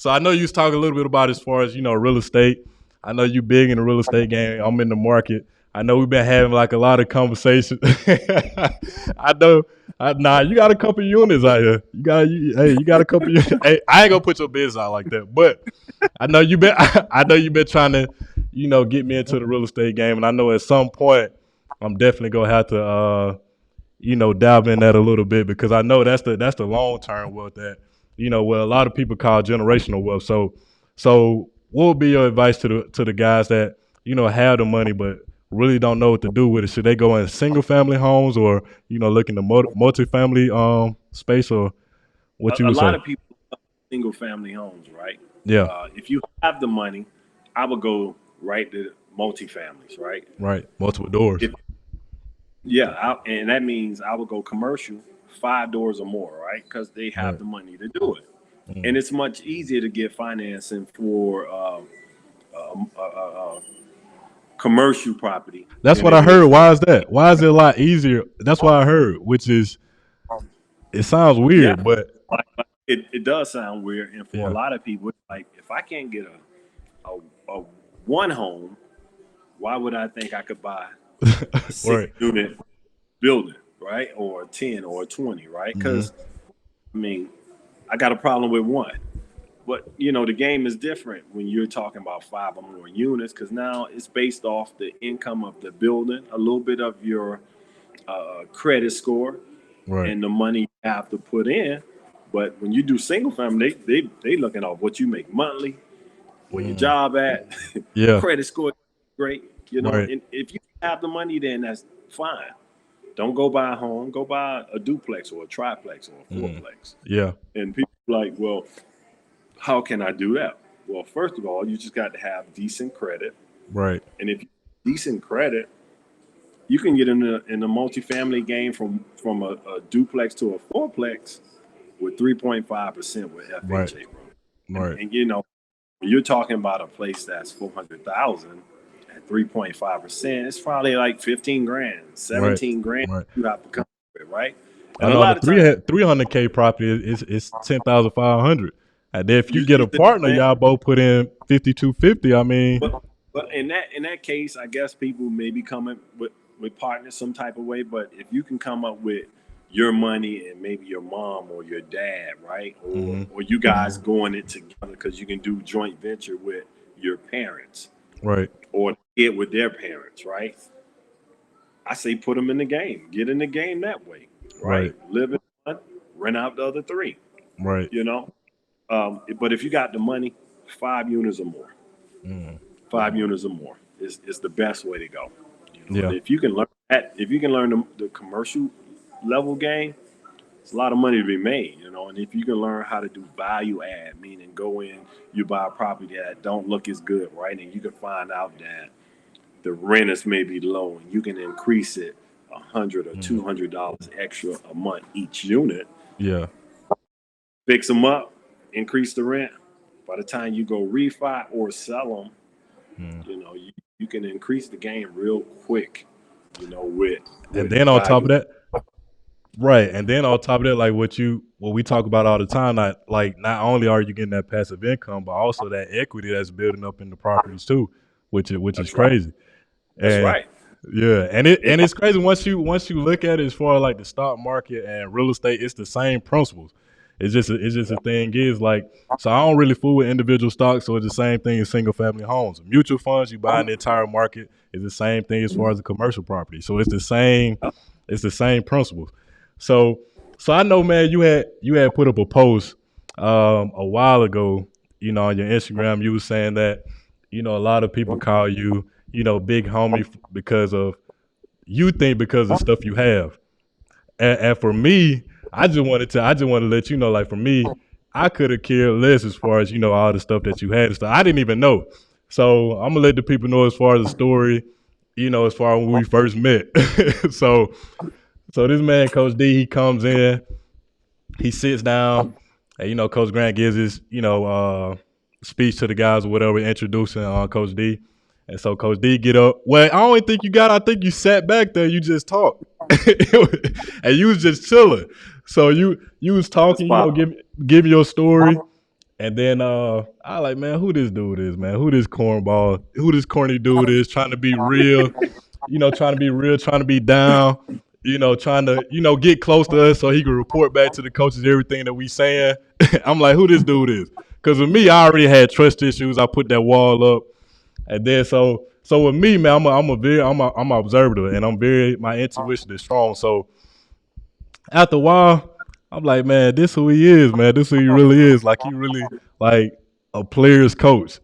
I know you was talking a little bit about as far as real estate. I know you big in the real estate game. I'm in the market. I know we've been having like a lot of conversations. I know. Nah, you got a couple units out here. You got a couple. Hey, I ain't gonna put your business out like that, but I know you been I know you've been trying to, get me into the real estate game, and I know at some point I'm definitely gonna have to dive in that a little bit because I know that's the long term wealth that, what a lot of people call generational wealth. So what would be your advice to the guys that, have the money but really don't know what to do with it? Should they go in single family homes or, look in the multifamily space, or what you A would lot say? of people love single family homes, right? Yeah, If you have the money, I would go right to multifamilies, right? right. Multiple doors. If Yeah, and that means I would go commercial, 5 doors or more, right? Because they have Right. the money to do it, Mm. and it's much easier to get financing for commercial property That's than what it I heard. is. Why is that? Why is it a lot easier? That's what I heard, which is it sounds Yeah, weird, but it does sound weird, and for a yeah. lot of people, it's like if I can't get a one home, why would I think I could buy a six Right. unit building, right, or a 10 or a 20, right? Hmm. Because I mean, I got a problem with one. But the game is different when you're talking about 5 or more units because now it's based off the income of the building, a little bit of your credit score, Right. and the money you have to put in. But when you do single family, they looking off what you make monthly, where your Mm. job at, Yeah. credit score great. Right. And if you have the money, then that's fine. Don't go buy a home. Go buy a duplex or a triplex or a Mm. fourplex. Yeah. And people are like, well, how can I do that? Well, first of all, you just got to have decent credit. Right. And if you have decent credit, you can get in the multifamily game from a duplex to a fourplex with 3.5% with Right. FHA, bro. Right. And when you're talking about a place that's 400,000 at 3.5%, it's probably like 15 grand, Right. 17 grand Right. you have to come with, right? I And a know the lot of times, 300K property is 10,500. And then if you get you a partner, man, y'all both put in 5,250. I mean, but in that case, I guess people may be coming with partners some type of way. But if you can come up with your money and maybe your mom or your dad, right, mm-hmm, or you guys going it together because you can do joint venture with your parents right, or the kid with their parents, right? I say put them in the game, get in the game that way, right? right, Live in one, rent out the other three, right, you know. But if you got the money, 5 units or more. mm, 5 units or more is the best way to go. And yeah, if you can learn that, if you can learn the commercial level game, it's a lot of money to be made. And if you can learn how to do value add, meaning go in, you buy a property that don't look as good, right? And you can find out that the rent is maybe low, and you can increase it $100 or $200 extra a month each unit. yeah, Fix them up, increase the rent. By the time you go refi or sell them, mm. you can increase the game real quick, with And with then on top value. of that, right, and then on top of that, like what we talk about all the time, not only are you getting that passive income, but also that equity that's building up in the properties too, which is That's right. crazy. That's And right. yeah, and it It, and it's crazy once you look at it as far as like the stock market and real estate, it's the same principles. It's just the thing is like, so I don't really fool with individual stocks, so it's the same thing as single family homes. Mutual funds, you buy in the entire market, is the same thing as far as the commercial property. So it's the same principles. So so I know, man, you had put up a post a while ago, on your Instagram. You were saying that, a lot of people call you, big homie because of because of stuff you have. And for me, I just wanted to let you know, like for me, I could have cared less as far as, all the stuff that you had and stuff. I didn't even know. So I'm gonna let the people know as far as the story, as far as when we first met. so so this man, Coach D, he comes in, he sits down, and Coach Grant gives his, speech to the guys or whatever, introducing Coach D. And so Coach D get up. Well, I don't even think you got. I think you sat back there. You just talked, and you was just chilling. So you was that's talking, fine. give your story, and then I like, man, who this dude is, man? Who this cornball? Who this corny dude is? Trying to be real, trying to be real, trying to be down, trying to, get close to us so he can report back to the coaches everything that we saying. I'm like, who this dude is? Because with me, I already had trust issues. I put that wall up, and then so with me, man, I'm a observative, and my intuition is strong. So after a while, I'm like, man, this who he is, man. This who he really is. Like he really like a player's coach.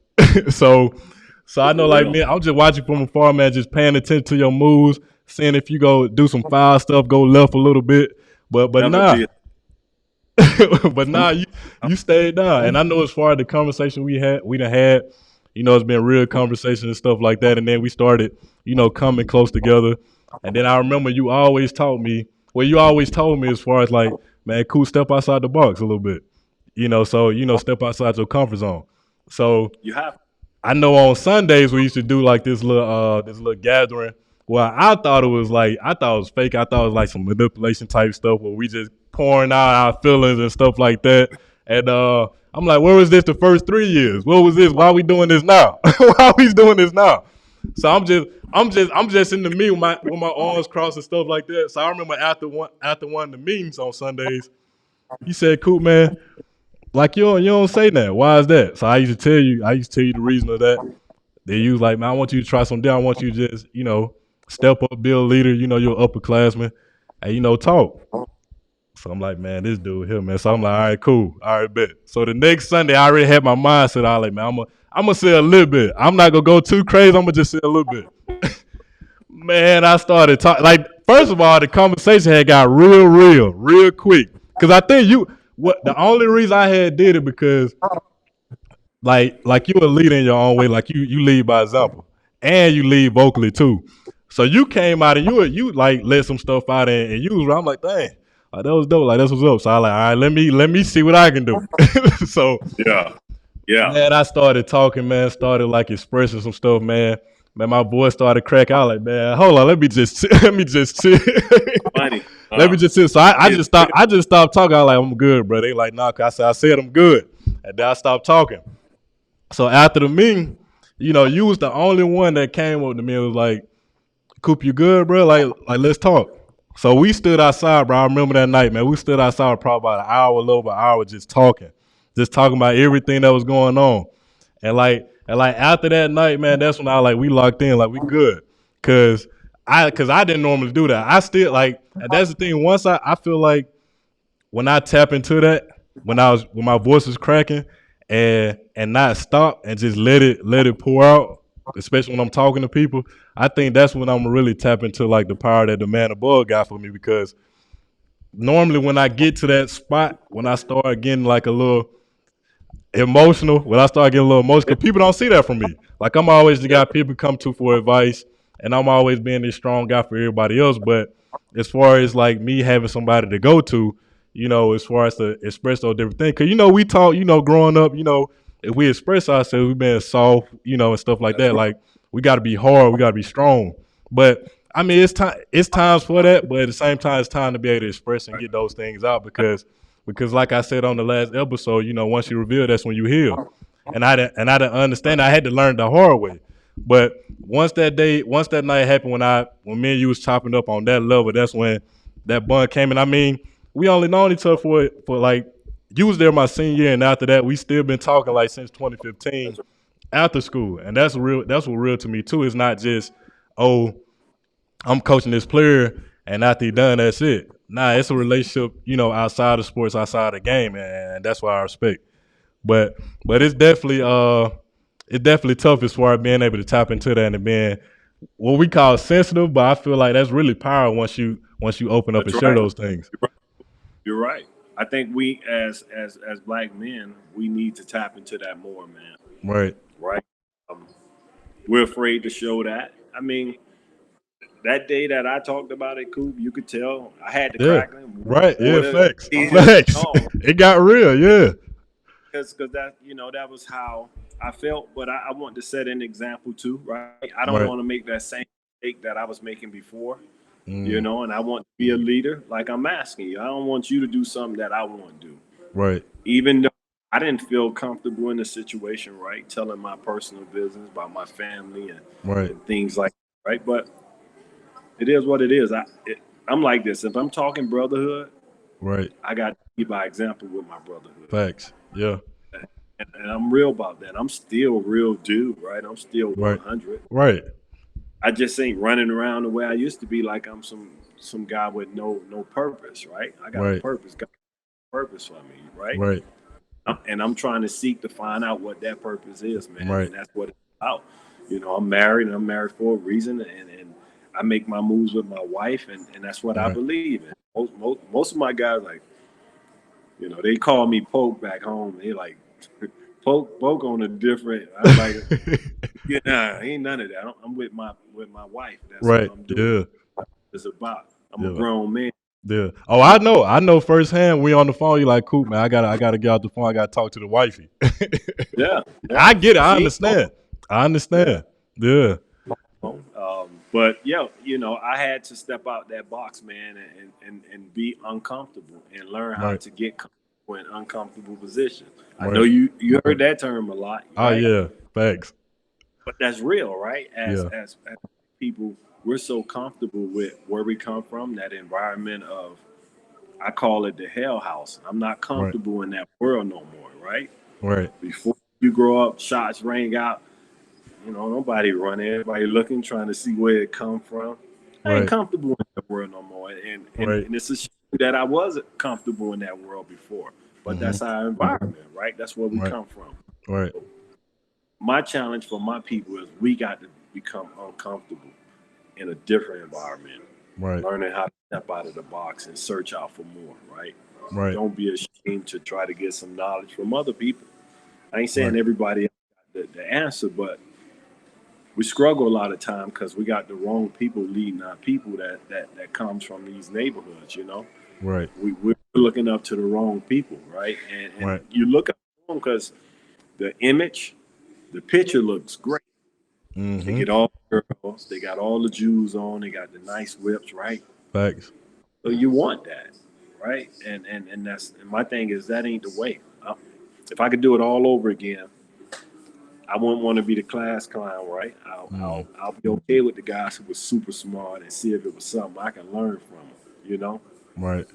so so I know, For like, real. man, I'm just watching from afar, man, just paying attention to your moves, seeing if you go do some foul stuff, go left a little bit. But Never nah, did. but nah, you stayed down. And I know as far as the conversation we done had, it's been real conversation and stuff like that. And then we started, coming close together. And then I remember you always told me as far as like, man, cool, step outside the box a little bit. So step outside your comfort zone. So You have. I know on Sundays we used to do like this little gathering. Well, I thought it was fake. I thought it was like some manipulation type stuff where we just pouring out our feelings and stuff like that. And I'm like, where was this the first 3 years? What was this? Why are we doing this now? Why are we doing this now? So I'm just in the meeting with my arms crossed and stuff like that. So I remember after one of the meetings on Sundays, he said, "Coop, man, like you don't say that. Why is that?" So I used to tell you the reason of that. Then you was like, man, I want you to try something. I want you to just, step up, be a leader. You're an upperclassman, and talk. So I'm like, man, this dude here, man. So I'm like, all right, cool, all right, bet. So the next Sunday, I already had my mindset. I was like, man, I'm gonna say a little bit. I'm not gonna go too crazy. I'm gonna just say a little bit. Man, I started talking. Like, first of all, the conversation had got real quick. Cause I think the only reason I had did it because like you a leader in your own way. Like you lead by example, and you lead vocally too. So you came out and you like let some stuff out and you was. I'm like, dang, like, that was dope. Like that's what's up. So I like, all right, let me see what I can do. so Yeah. Yeah. man, I started talking, man. Started like expressing some stuff, man. Man, my voice started cracking out. Like, man, hold on, let me just let me just chill. Funny. Let me just sit. So I just stopped talking. I was like, I'm good, bro. They like, nah, I said I'm good. And then I stopped talking. So after the meeting, you was the only one that came up to me and was like, Coop, you good, bro? Like let's talk. So we stood outside, bro. I remember that night, man. We stood outside probably about an hour, a little over an hour, just talking about everything that was going on. And like after that night, man, that's when we locked in, like we good, cause I didn't normally do that. I still and that's the thing. Once I feel like when I tap into that, when my voice is cracking, and not stop and just let it pour out, especially when I'm talking to people, I think that's when I'm really tap into like the power that the man above got for me, because normally when I get to that spot, when I start getting like a little emotional, when I start getting a little emotional, because people don't see that from me. Like I'm always the guy people come to for advice, and I'm always being this strong guy for everybody else. But as far as like me having somebody to go to, as far as to express those different things, because we talk, growing up, if we express ourselves, we being soft, and stuff like that. Like we got to be hard, we got to be strong. But I mean, it's times for that, but at the same time, it's time to be able to express and get those things out, because like I said on the last episode, once you reveal, that's when you heal. And I didn't understand. I had to learn the hard way. But once that night happened, when me and you was chopping up on that level, that's when that bond came. And I mean, we only known each other for like, you was there my senior year, and after that, we still been talking like since 2015 after school. And that's what real to me too. It's not just, oh, I'm coaching this player, and after he done, that's it. Nah, it's a relationship, outside of sports, outside of the game, and that's why I respect. But it's definitely tough as far as being able to tap into that and being what we call sensitive. But I feel like that's really power once you open up That's and share right. those things. You're right. I think we as black men, we need to tap into that more, man. Right. Right? Um, we're afraid to show that. I mean, that day that I talked about it, Coop, you could tell I had the Yeah. crackling Right. Yeah. water, Facts. tears. Facts. Oh, It got real. Yeah. because that that was how I felt. But I want to set an example too, right? I don't Right. want to make that same mistake that I was making before, Mm, and I want to be a leader. Like I'm asking you, I don't want you to do something that I won't do, right. even though I didn't feel comfortable in the situation, right? Telling my personal business about my family Right. and things like that, right? But it is what it is. I'm like this. If I'm talking brotherhood, Right. I got to be by example with my brotherhood. Facts. Yeah. And I'm real about that. I'm still real dude, right? I'm still Right. 100. Right. I just ain't running around the way I used to be, like I'm some guy with no purpose, right? I got a Right. purpose, got a purpose for me, right? Right. And I'm trying to seek to find out what that purpose is, man. Right. And that's what it's about. I'm married, and I'm married for a reason, and I make my moves with my wife, and that's what I Right. believe in. Most of my guys, like, they call me Poke back home. They like Poke on a different. I'm like, yeah, nah, ain't none of that. I'm with my wife. That's what Right. I'm doing. Yeah. It's about. I'm a Yeah. grown man. Yeah. Oh, I know firsthand. We on the phone. You like, Coop, man. I gotta get out the phone. I gotta talk to the wifey. Yeah, I yeah. get it. I She, understand. I yeah. understand. Yeah. But yeah, I had to step out that box, man, and be uncomfortable and learn how Right. to get comfortable in uncomfortable positions. I know Right. you heard that term a lot, Oh right? yeah. Facts. But that's real, right? As Yeah. as people, we're so comfortable with where we come from, that environment of, I call it the hell house. I'm not Right. comfortable in that world no more, right? Right. Before you grow up, shots rang out. Nobody running, everybody looking, trying to see where it come from. I ain't Right. comfortable in that world no more, and Right. and it's a shame that I wasn't comfortable in that world before. But Mm-hmm. that's our environment, right? That's where we Right. come from. Right. My challenge for my people is we got to become uncomfortable in a different environment, Right. learning how to step out of the box and search out for more, right? Right. Don't be ashamed to try to get some knowledge from other people. I ain't saying Right. everybody got the answer, but we struggle a lot of time because we got the wrong people leading our people that comes from these neighborhoods. Right. We're looking up to the wrong people, right? And Right. you look up to them because the image, the picture looks great. They Mm-hmm. get all the girls, they got all the Jews on, they got the nice whips, right? Facts. So you want that, right? And my thing is that ain't the way. If I could do it all over again, I wouldn't want to be the class clown, right? Mm. I'll be okay with the guys who were super smart and see if it was something I can learn from them. You know, Right.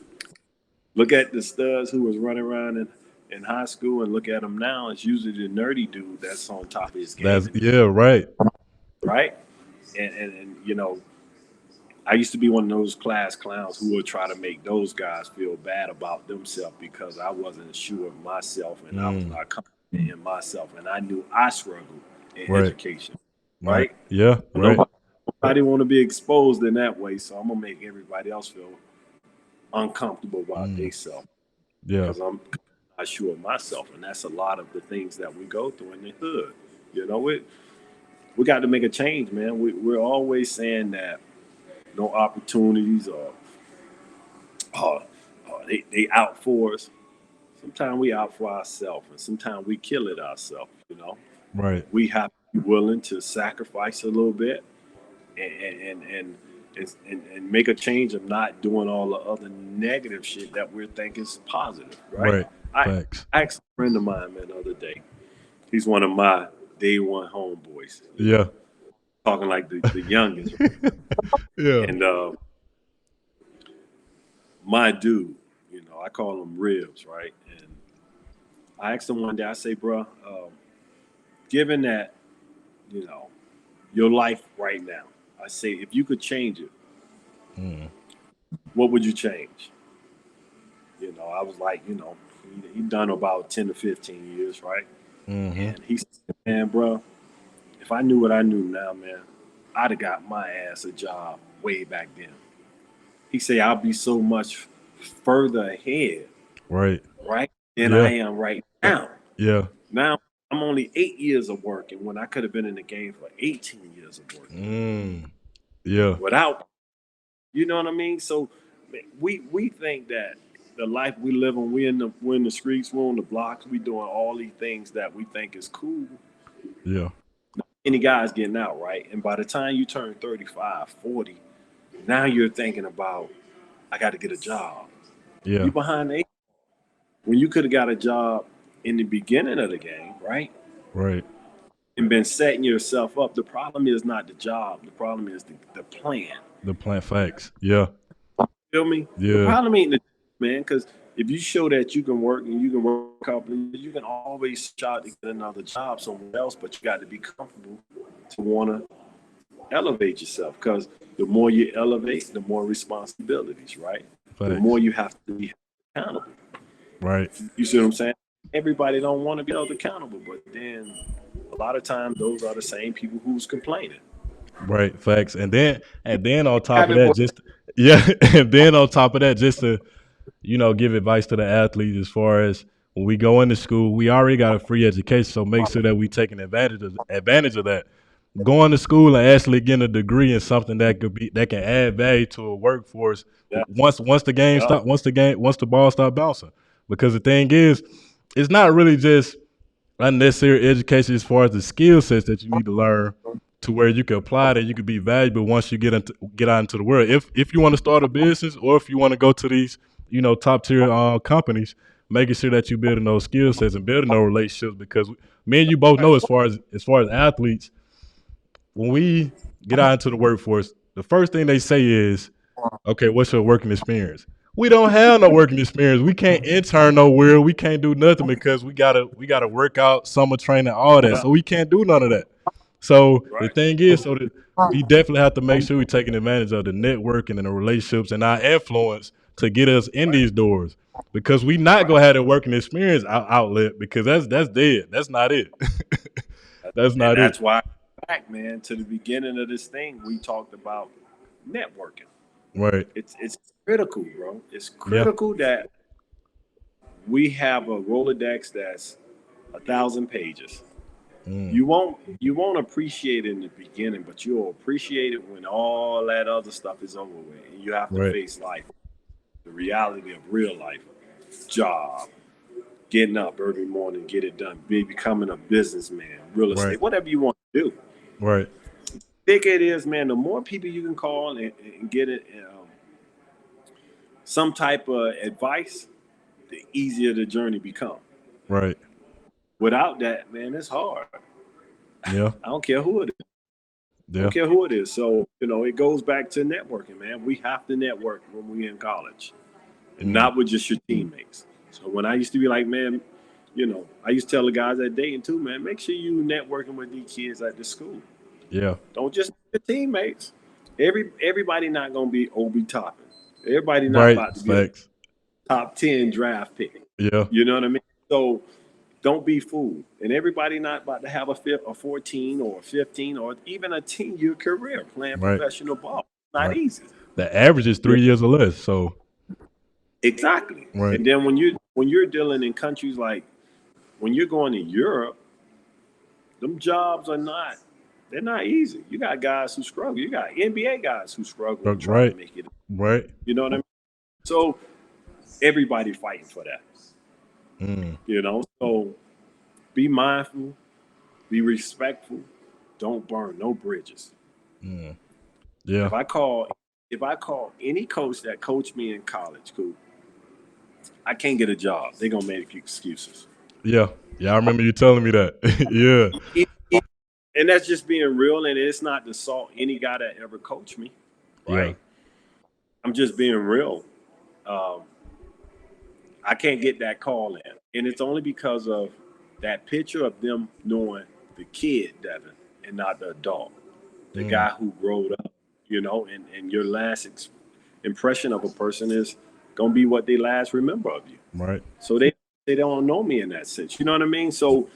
look at the studs who was running around in high school and look at them now. It's usually the nerdy dude that's on top of his game That's in the yeah, hood, right. right? And you know, I used to be one of those class clowns who would try to make those guys feel bad about themselves because I wasn't sure of myself and I was Mm. not confident in myself and I knew I struggled in Right. education, Right. right? Yeah, right. Nobody want to be exposed in that way, so I'm gonna make everybody else feel uncomfortable about Mm. themselves Yeah. because I'm not sure of myself, and that's a lot of the things that we go through in the hood. You know, we got to make a change, man. We're always saying that no opportunities or uh, they out for us. Sometimes we out for ourselves, and sometimes we kill it ourselves. You know, Right. we have to be willing to sacrifice a little bit and make a change of not doing all the other negative shit that we're thinking is positive, right? Right. I Facts. I asked a friend of mine, man, the other day. He's one of my day one homeboys, you Yeah. know, talking like the youngest. Yeah. And my dude, you know, I call him Ribs, right? And I asked him one day, I say, bro, given that, you know, your life right now, I say, if you could change it, Mm. what would you change? You know, I was like, you know, he done about 10 to 15 years, right? Mm-hmm. And he said, man, bro, if I knew what I knew now, man, I'd have got my ass a job way back then. He said, I'll be so much further ahead, Right. right, than Yeah. I am right now. Yeah. Now, I'm only 8 years of working when I could have been in the game for 18 years of working Mm. Yeah. without, you know what I mean? So we think that the life we live on, we're in the streets, we're on the blocks, we doing all these things that we think is cool. Yeah. Any guys getting out, right? And by the time you turn 35, 40, now you're thinking about, I got to get a job. You Yeah. behind the eight when you could have got a job in the beginning of the game, right? Right. And been setting yourself up. The problem is not the job. The problem is the plan. The plant facts. Yeah. Feel me? The Yeah. problem ain't the man, because if you show that you can work and you can work a couple, you can always try to get another job somewhere else, but you got to be comfortable to want to elevate yourself. Because the more you elevate, the more responsibilities, right? The more Facts. you have to be accountable. Right. You see what I'm saying? Everybody don't want to be held accountable, but then a lot of times those are the same people who's complaining. Right. Facts. And then on top of Haven't that, worked. just yeah, and then on top of that, just to give advice to the athletes as far as when we go into school, we already got a free education, so make sure that we taking advantage of that. Going to school and actually getting a degree in something that can add value to a workforce Yeah, yeah, once the ball start bouncing. Because the thing is, it's not really just unnecessary education as far as the skill sets that you need to learn to where you can apply that you could be valuable once you get out into the world. If you want to start a business or if you want to go to these top tier companies, making sure that you building those skill sets and building those relationships because me and you both know as far as athletes, when we get out into the workforce, the first thing they say is, okay, what's your working experience? We don't have no working experience. We can't intern nowhere. We can't do nothing because we gotta work out, summer training, all that. yeah. So we can't do none of that. So the Right. thing is, so that we definitely have to make sure we're taking advantage of the networking and the relationships and our influence to get us in Right. these doors. Because we not gonna have a working experience outlet because that's dead. That's not it. That's And not it. that's why, back man, to the beginning of this thing, we talked about networking. Right. It's critical, bro. It's Yeah. critical that we have a Rolodex that's 1,000 pages. Mm. You won't appreciate it in the beginning, but you'll appreciate it when all that other stuff is over with, and you have to Right. face life, the reality of real life, job, getting up every morning, get it done, becoming a businessman, real Right. estate, whatever you want to do. Right. Thick it is, man. The more people you can call and get it, some type of advice, the easier the journey become. Right. Without that, man, it's hard. Yeah. I don't care who it is. I Yeah. don't care who it is. So, it goes back to networking, man. We have to network when we're in college, and not with just your teammates. So when I used to be like, man, I used to tell the guys at Dayton too, man, make sure you networking with these kids at the school. Yeah. Don't just your teammates. Everybody not gonna be Obi Toppin. Everybody not Right. about to be a Facts. top 10 draft pick. Yeah. You know what I mean? So don't be fooled. And everybody not about to have a 14 or a 15 or even a 10-year career playing Right. professional ball. Not Right. easy. The average is 3 years or less. So Exactly. Right. And then when you're dealing in countries like when you're going to Europe, them jobs they're not easy. You got guys who struggle. You got NBA guys who struggle and try to make it. Right. You know what I mean? So everybody fighting for that. So be mindful, be respectful, don't burn no bridges. Yeah. If I call any coach that coached me in college, Coop, I can't get a job. They're gonna make excuses. Yeah. Yeah. I remember you telling me that. Yeah. And that's just being real, and it's not to salt any guy that ever coached me, right? Yeah. I'm just being real. I can't get that call in, and it's only because of that picture of them knowing the kid, Devin, and not the adult, the guy who growed up, and your last impression of a person is gonna be what they last remember of you. Right. So they don't know me in that sense. You know what I mean? So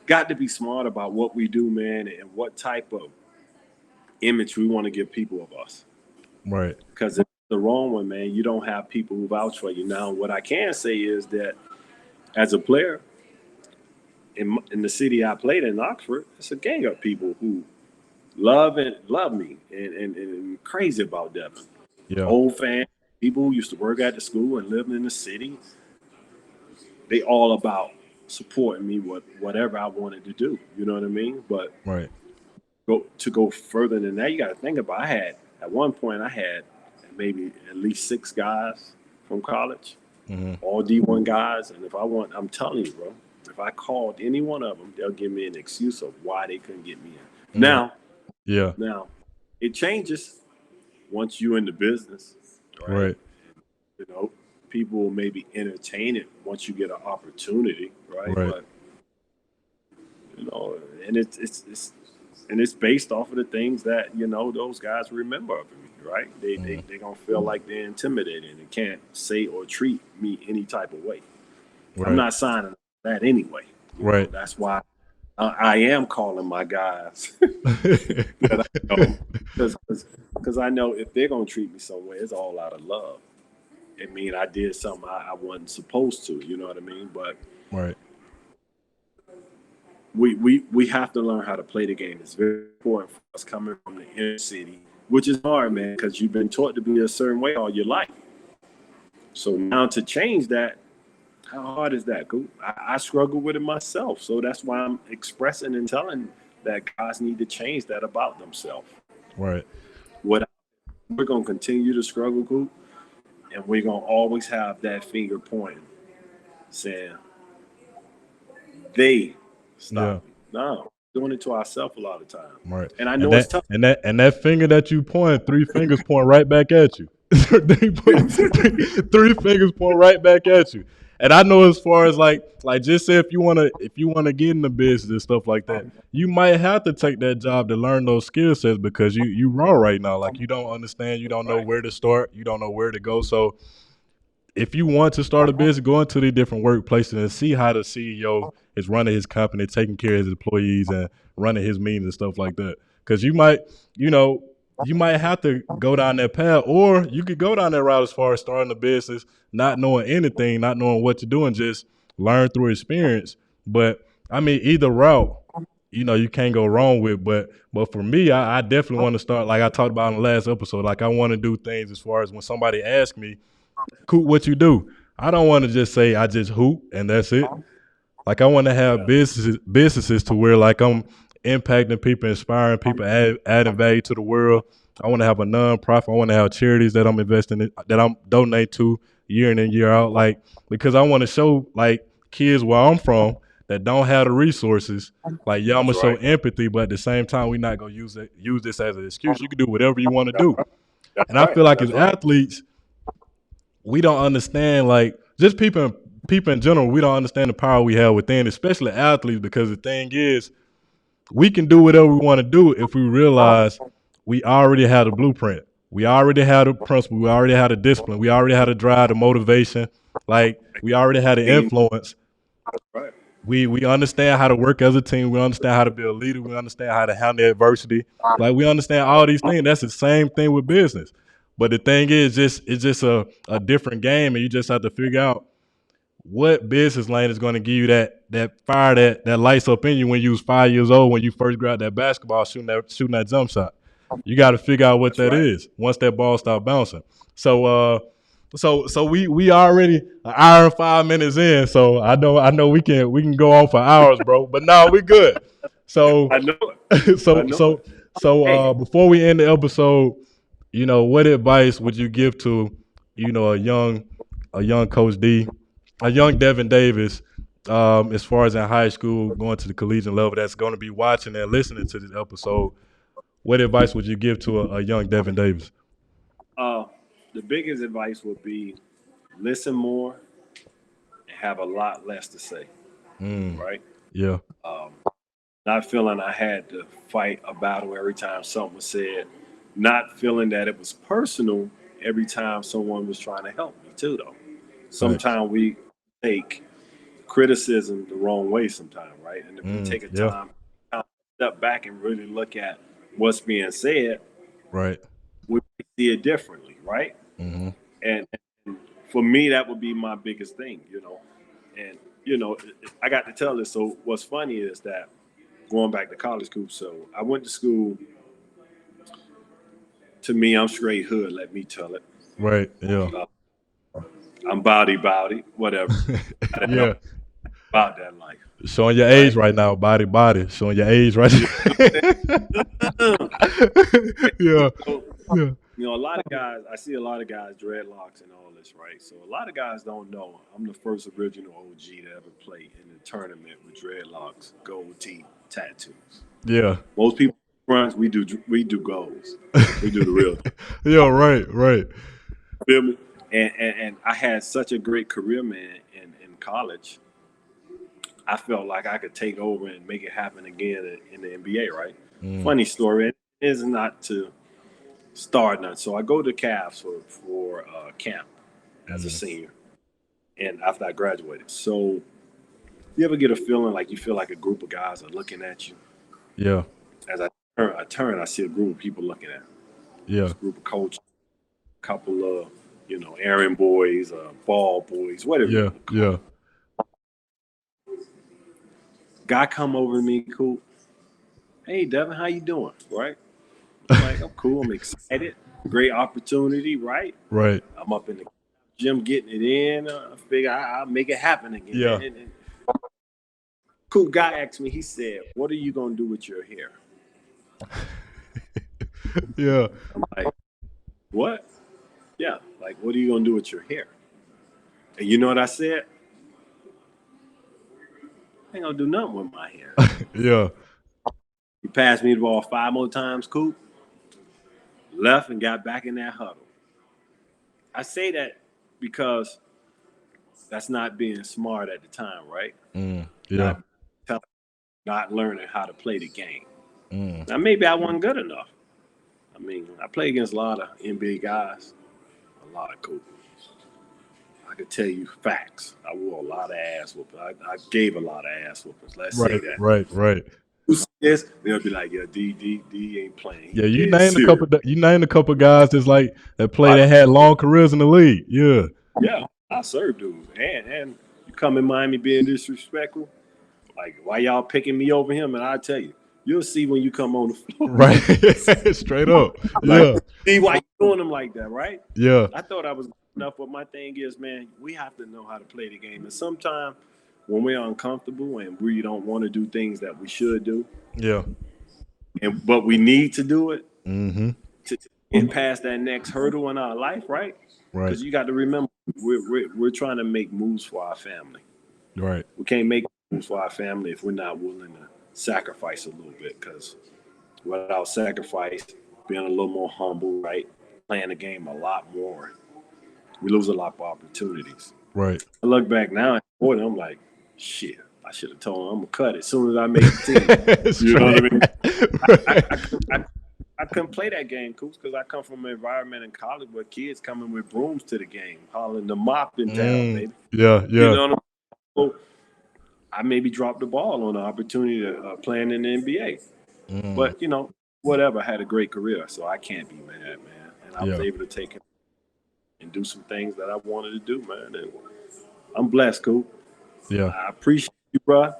got to be smart about what we do, man, and what type of image we want to give people of us. Right. Because it's the wrong one, man. You don't have people who vouch for you. Now, what I can say is that as a player in the city I played in, Oxford, it's a gang of people who love me and crazy about Devin. Yeah. Old fans, people who used to work at the school and lived in the city. They all about supporting me with whatever I wanted to do. You know what I mean? But Right. to go further than that, you got to think about. At one point I had maybe at least 6 guys from college, all D1 guys, and I'm telling you, bro, if I called any one of them, they'll give me an excuse of why they couldn't get me in. Now it changes once you're in the business, right? People will maybe entertain it once you get an opportunity, right? But and it's based off of the things that those guys remember of me, right? They gonna feel like they're intimidated and can't say or treat me any type of way. I'm not signing that anyway. Right. That's why I am calling my guys that I know, because I know if they're gonna treat me some way, it's all out of love. It mean I did something I wasn't supposed to. You know what I mean? But right. We have to learn how to play the game. It's very important for us coming from the inner city, which is hard, man, because you've been taught to be a certain way all your life. So now to change that, how hard is that? I struggle with it myself. So that's why I'm expressing and telling that guys need to change that about themselves. Right. We're going to continue to struggle, Coop, and we're going to always have that finger pointing, saying, they stop. No, doing it to ourselves a lot of times. Right. And I know it's tough. And that finger that you point, 3 fingers point right back at you. three fingers point right back at you. And I know as far as like just say if you wanna get in the business and stuff like that, you might have to take that job to learn those skill sets because you raw right now. Like you don't understand, you don't know where to start, you don't know where to go. So if you want to start a business, go into the different workplaces and see how the CEO is running his company, taking care of his employees and running his meetings and stuff like that. Because you might have to go down that path, or you could go down that route as far as starting a business, not knowing anything, not knowing what to do, and just learn through experience. But I mean, either route, you can't go wrong with. But for me, I definitely want to start, like I talked about in the last episode, like I want to do things as far as when somebody asks me, Coop, what you do? I don't want to just say I just hoop and that's it. Like I want to have businesses to where like I'm impacting people, inspiring people, adding value to the world, I want to have a nonprofit. I want to have charities that I'm investing in, that I'm donating to year in and year out. Like, because I want to show like kids where I'm from that don't have the resources. Like, yeah, I'm gonna That's show right. empathy, but at the same time, we're not gonna use this as an excuse. You can do whatever you want to That's do. right. That's And I right. feel like as That's right. athletes, we don't understand, like, just people in general, we don't understand the power we have within, especially athletes, because the thing is, we can do whatever we want to do if we realize we already have the blueprint. We already have the principle. We already have the discipline. We already have the drive, the motivation. Like, we already have the Team. influence. That's right. We understand how to work as a team. We understand how to be a leader. We understand how to handle adversity. Like, we understand all these things. That's the same thing with business. But the thing is, it's just a different game, and you just have to figure out what business lane is going to give you that fire that lights up in you when you was 5 years old, when you first grabbed that basketball, shooting that jump shot. You got to figure out what That's that right. is once that ball start bouncing. So we already an hour and 5 minutes in. So I know we can go on for hours, bro. But no, we good. I So know it. I so know so it. Hey, before we end the episode, what advice would you give to a young Coach D, a young Devin Davis, as far as in high school, going to the collegiate level, that's going to be watching and listening to this episode? What advice would you give to a young Devin Davis? uh, the biggest advice would be listen more and have a lot less to say. Mm, Right. yeah, Um, not feeling I had to fight a battle every time something was said. Not feeling that it was personal every time someone was trying to help me too. Though thanks. sometimes we take criticism the wrong way. Sometimes, right? And if we take a Yeah, step back and really look at what's being said, right. we see it differently, right? Mm-hmm. And for me, that would be my biggest thing, And I got to tell this. So what's funny is that going back to college, Coop. So I went to school. To me, I'm straight hood. Let me tell it. Right. Yeah. Uh, I'm bowdy, whatever. I don't know Yeah. about that life, Showing your age right? right now, body. Showing your age right You now. know Yeah. so, Yeah. a lot of guys. I see a lot of guys dreadlocks and all this, right? So a lot of guys don't know. I'm the first original OG to ever play in the tournament with dreadlocks, gold teeth, tattoos. Yeah. Most people fronts we do goals. We do the real thing. Yeah. Right. Right. Feel me? And I had such a great career, man, in college. I felt like I could take over and make it happen again in the NBA, right? Mm, Funny story. It is not to start none. So I go to Cavs for camp as a mm. senior, and after I graduated. So you ever get a feeling like you feel like a group of guys are looking at you? Yeah. As I turn, I see a group of people looking at me. It's Yeah. a group of coaches, a couple of errand boys, ball boys, whatever you Yeah. want to call Yeah. them. Guy come over to me, cool. Hey, Devin, how you doing? Right? I'm like, I'm cool. I'm excited. Great opportunity, right? Right. I'm up in the gym getting it in. I figure I'll make it happen again. Yeah. And cool guy asked me. He said, "What are you gonna do with your hair?" Yeah. I'm like, "What? Yeah. Like, what are you gonna do with your hair?" And you know what I said? I ain't gonna do nothing with my hair. Yeah. He passed me the ball 5 more times, Coop. Left and got back in that huddle. I say that because that's not being smart at the time, right? Yeah. Not telling, not learning how to play the game. Mm. Now maybe I wasn't good enough. I mean, I play against a lot of NBA guys, a lot of coaches. I could tell you facts. I wore a lot of ass whoopings. I gave a lot of ass whoopings. Let's say Right. that. Right. Right. Who see this? They'll be like, "Yeah, D ain't playing. He Yeah. You dead named a serious." couple. You named a couple guys that played I, that had long careers in the league. Yeah. yeah, I served dudes, and you come in Miami being disrespectful. Like, why y'all picking me over him? And I tell you, you'll see when you come on the floor. Right. Straight up. Like, Yeah. see why you doing them like that, right? Yeah. I thought I was good enough, but my thing is, man, we have to know how to play the game. And sometimes when we're uncomfortable and we don't want to do things that we should do, Yeah. but we need to do it, Mm-hmm. to get past that next hurdle in our life, right? Right. Because you got to remember, we're trying to make moves for our family. Right. We can't make moves for our family if we're not willing to sacrifice a little bit. Because without sacrifice, being a little more humble, right, playing the game a lot more, we lose a lot of opportunities. Right. I look back now, and I'm like, shit, I should have told him I'm gonna cut it as soon as I make the team. You know what I mean? I couldn't play that game, Coop, because I come from an environment in college where kids coming with brooms to the game, hauling the mop in town, baby. Yeah. You know what I mean? So I maybe dropped the ball on the opportunity to playing in the NBA. But, whatever, I had a great career, so I can't be mad, man. And I was able to take it and do some things that I wanted to do, man. And I'm blessed, Coop. Yeah. I appreciate you, bro.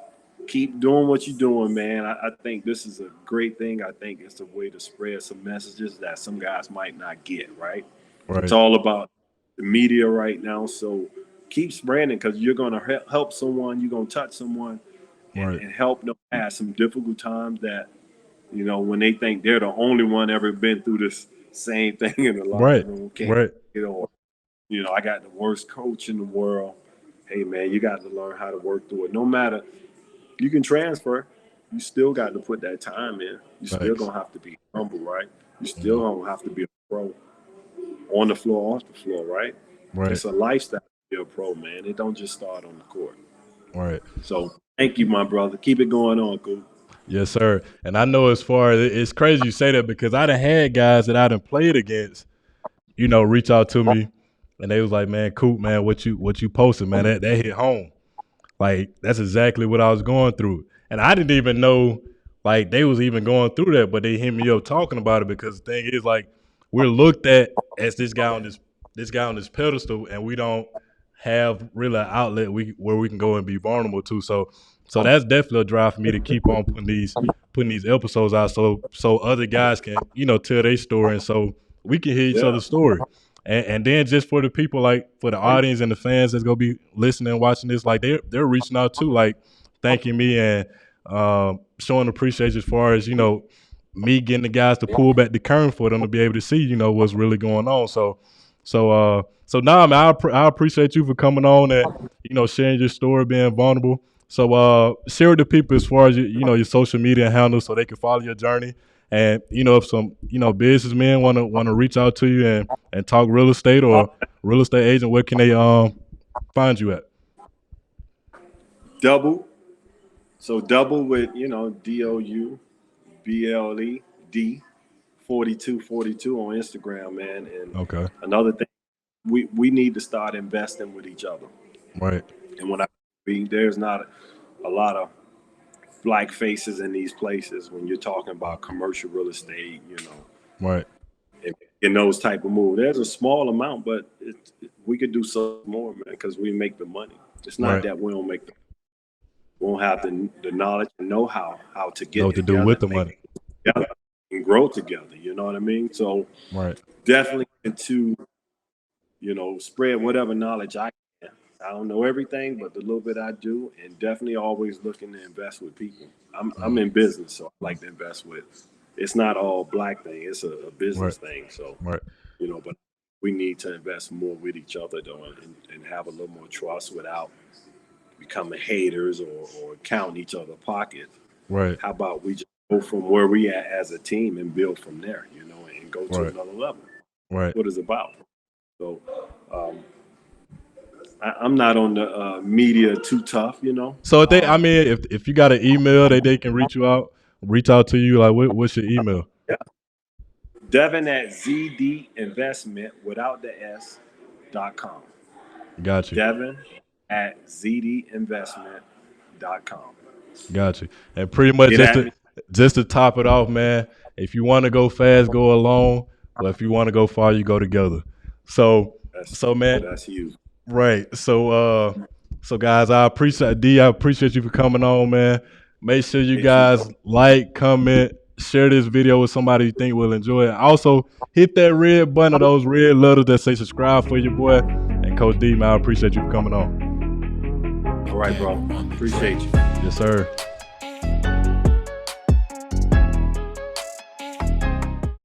Keep doing what you're doing, man. I think this is a great thing. I think it's a way to spread some messages that some guys might not get, right? It's all about the media right now. So keep spreading because you're going to help someone. You're going to touch someone and help them pass some difficult times that, when they think they're the only one ever been through this same thing in the locker room. I got the worst coach in the world. Hey, man, you got to learn how to work through it. No matter, you can transfer. You still got to put that time in. You still going to have to be humble, right? You still going to have to be a pro on the floor, off the floor, right? It's a lifestyle to be a pro, man. It don't just start on the court. Right. So thank you, my brother. Keep it going on, Coop. Yes, sir. And I know as far as it's crazy you say that because I done had guys that I done played against, reach out to me and they was like, man, Coop, man, what you posted, man, that hit home. Like, that's exactly what I was going through. And I didn't even know, like, they was even going through that, but they hit me up talking about it because the thing is, like, we're looked at as this guy on this pedestal, and we don't have really an outlet where we can go and be vulnerable to. So that's definitely a drive for me to keep on putting these episodes out so other guys can, tell their story and so we can hear each other's story. And then just for the people, like for the audience and the fans that's gonna be listening and watching this, like they're reaching out too, like thanking me and showing appreciation as far as me getting the guys to pull back the curtain for them to be able to see what's really going on. So now, man, I appreciate you for coming on and sharing your story, being vulnerable. So share with the people as far as your social media handles so they can follow your journey. And if some businessmen want to reach out to you and talk real estate or real estate agent, where can they find you at? Double with DOUBLED 4242 on Instagram, man. And another thing, we need to start investing with each other. Right. And when there's not a lot of black faces in these places when you're talking about commercial real estate, right, in those type of moves. There's a small amount, but we could do some more, man, because we make the money. It's not that we don't make we won't have the knowledge and know-how to get what to do with the money and grow together. You know what I mean? So definitely to spread whatever knowledge I can. I don't know everything, but the little bit I do, and definitely always looking to invest with people. I'm in business, so I like to invest with. It's not all black thing; it's a business thing. So, but we need to invest more with each other, though, and have a little more trust without becoming haters or counting each other's pockets. Right. How about we just go from where we at as a team and build from there, and go to another level. Right. What it's about. So. I'm not on the media too tough, So if you got an email that they can reach out to you, like what's your email? Yeah. Devin at ZDinvestment without the S.com. Got you. Devin at ZDinvestment.com. Got you. And pretty much just to top it off, man, if you want to go fast, go alone. But if you want to go far, you go together. So man, that's huge. Right. So guys, I appreciate you for coming on, man. Make sure you guys like, comment, share this video with somebody you think will enjoy it. Also, hit that red button or those red letters that say subscribe for your boy. And Coach D, man, I appreciate you for coming on. All right, bro. Appreciate you. Yes, sir.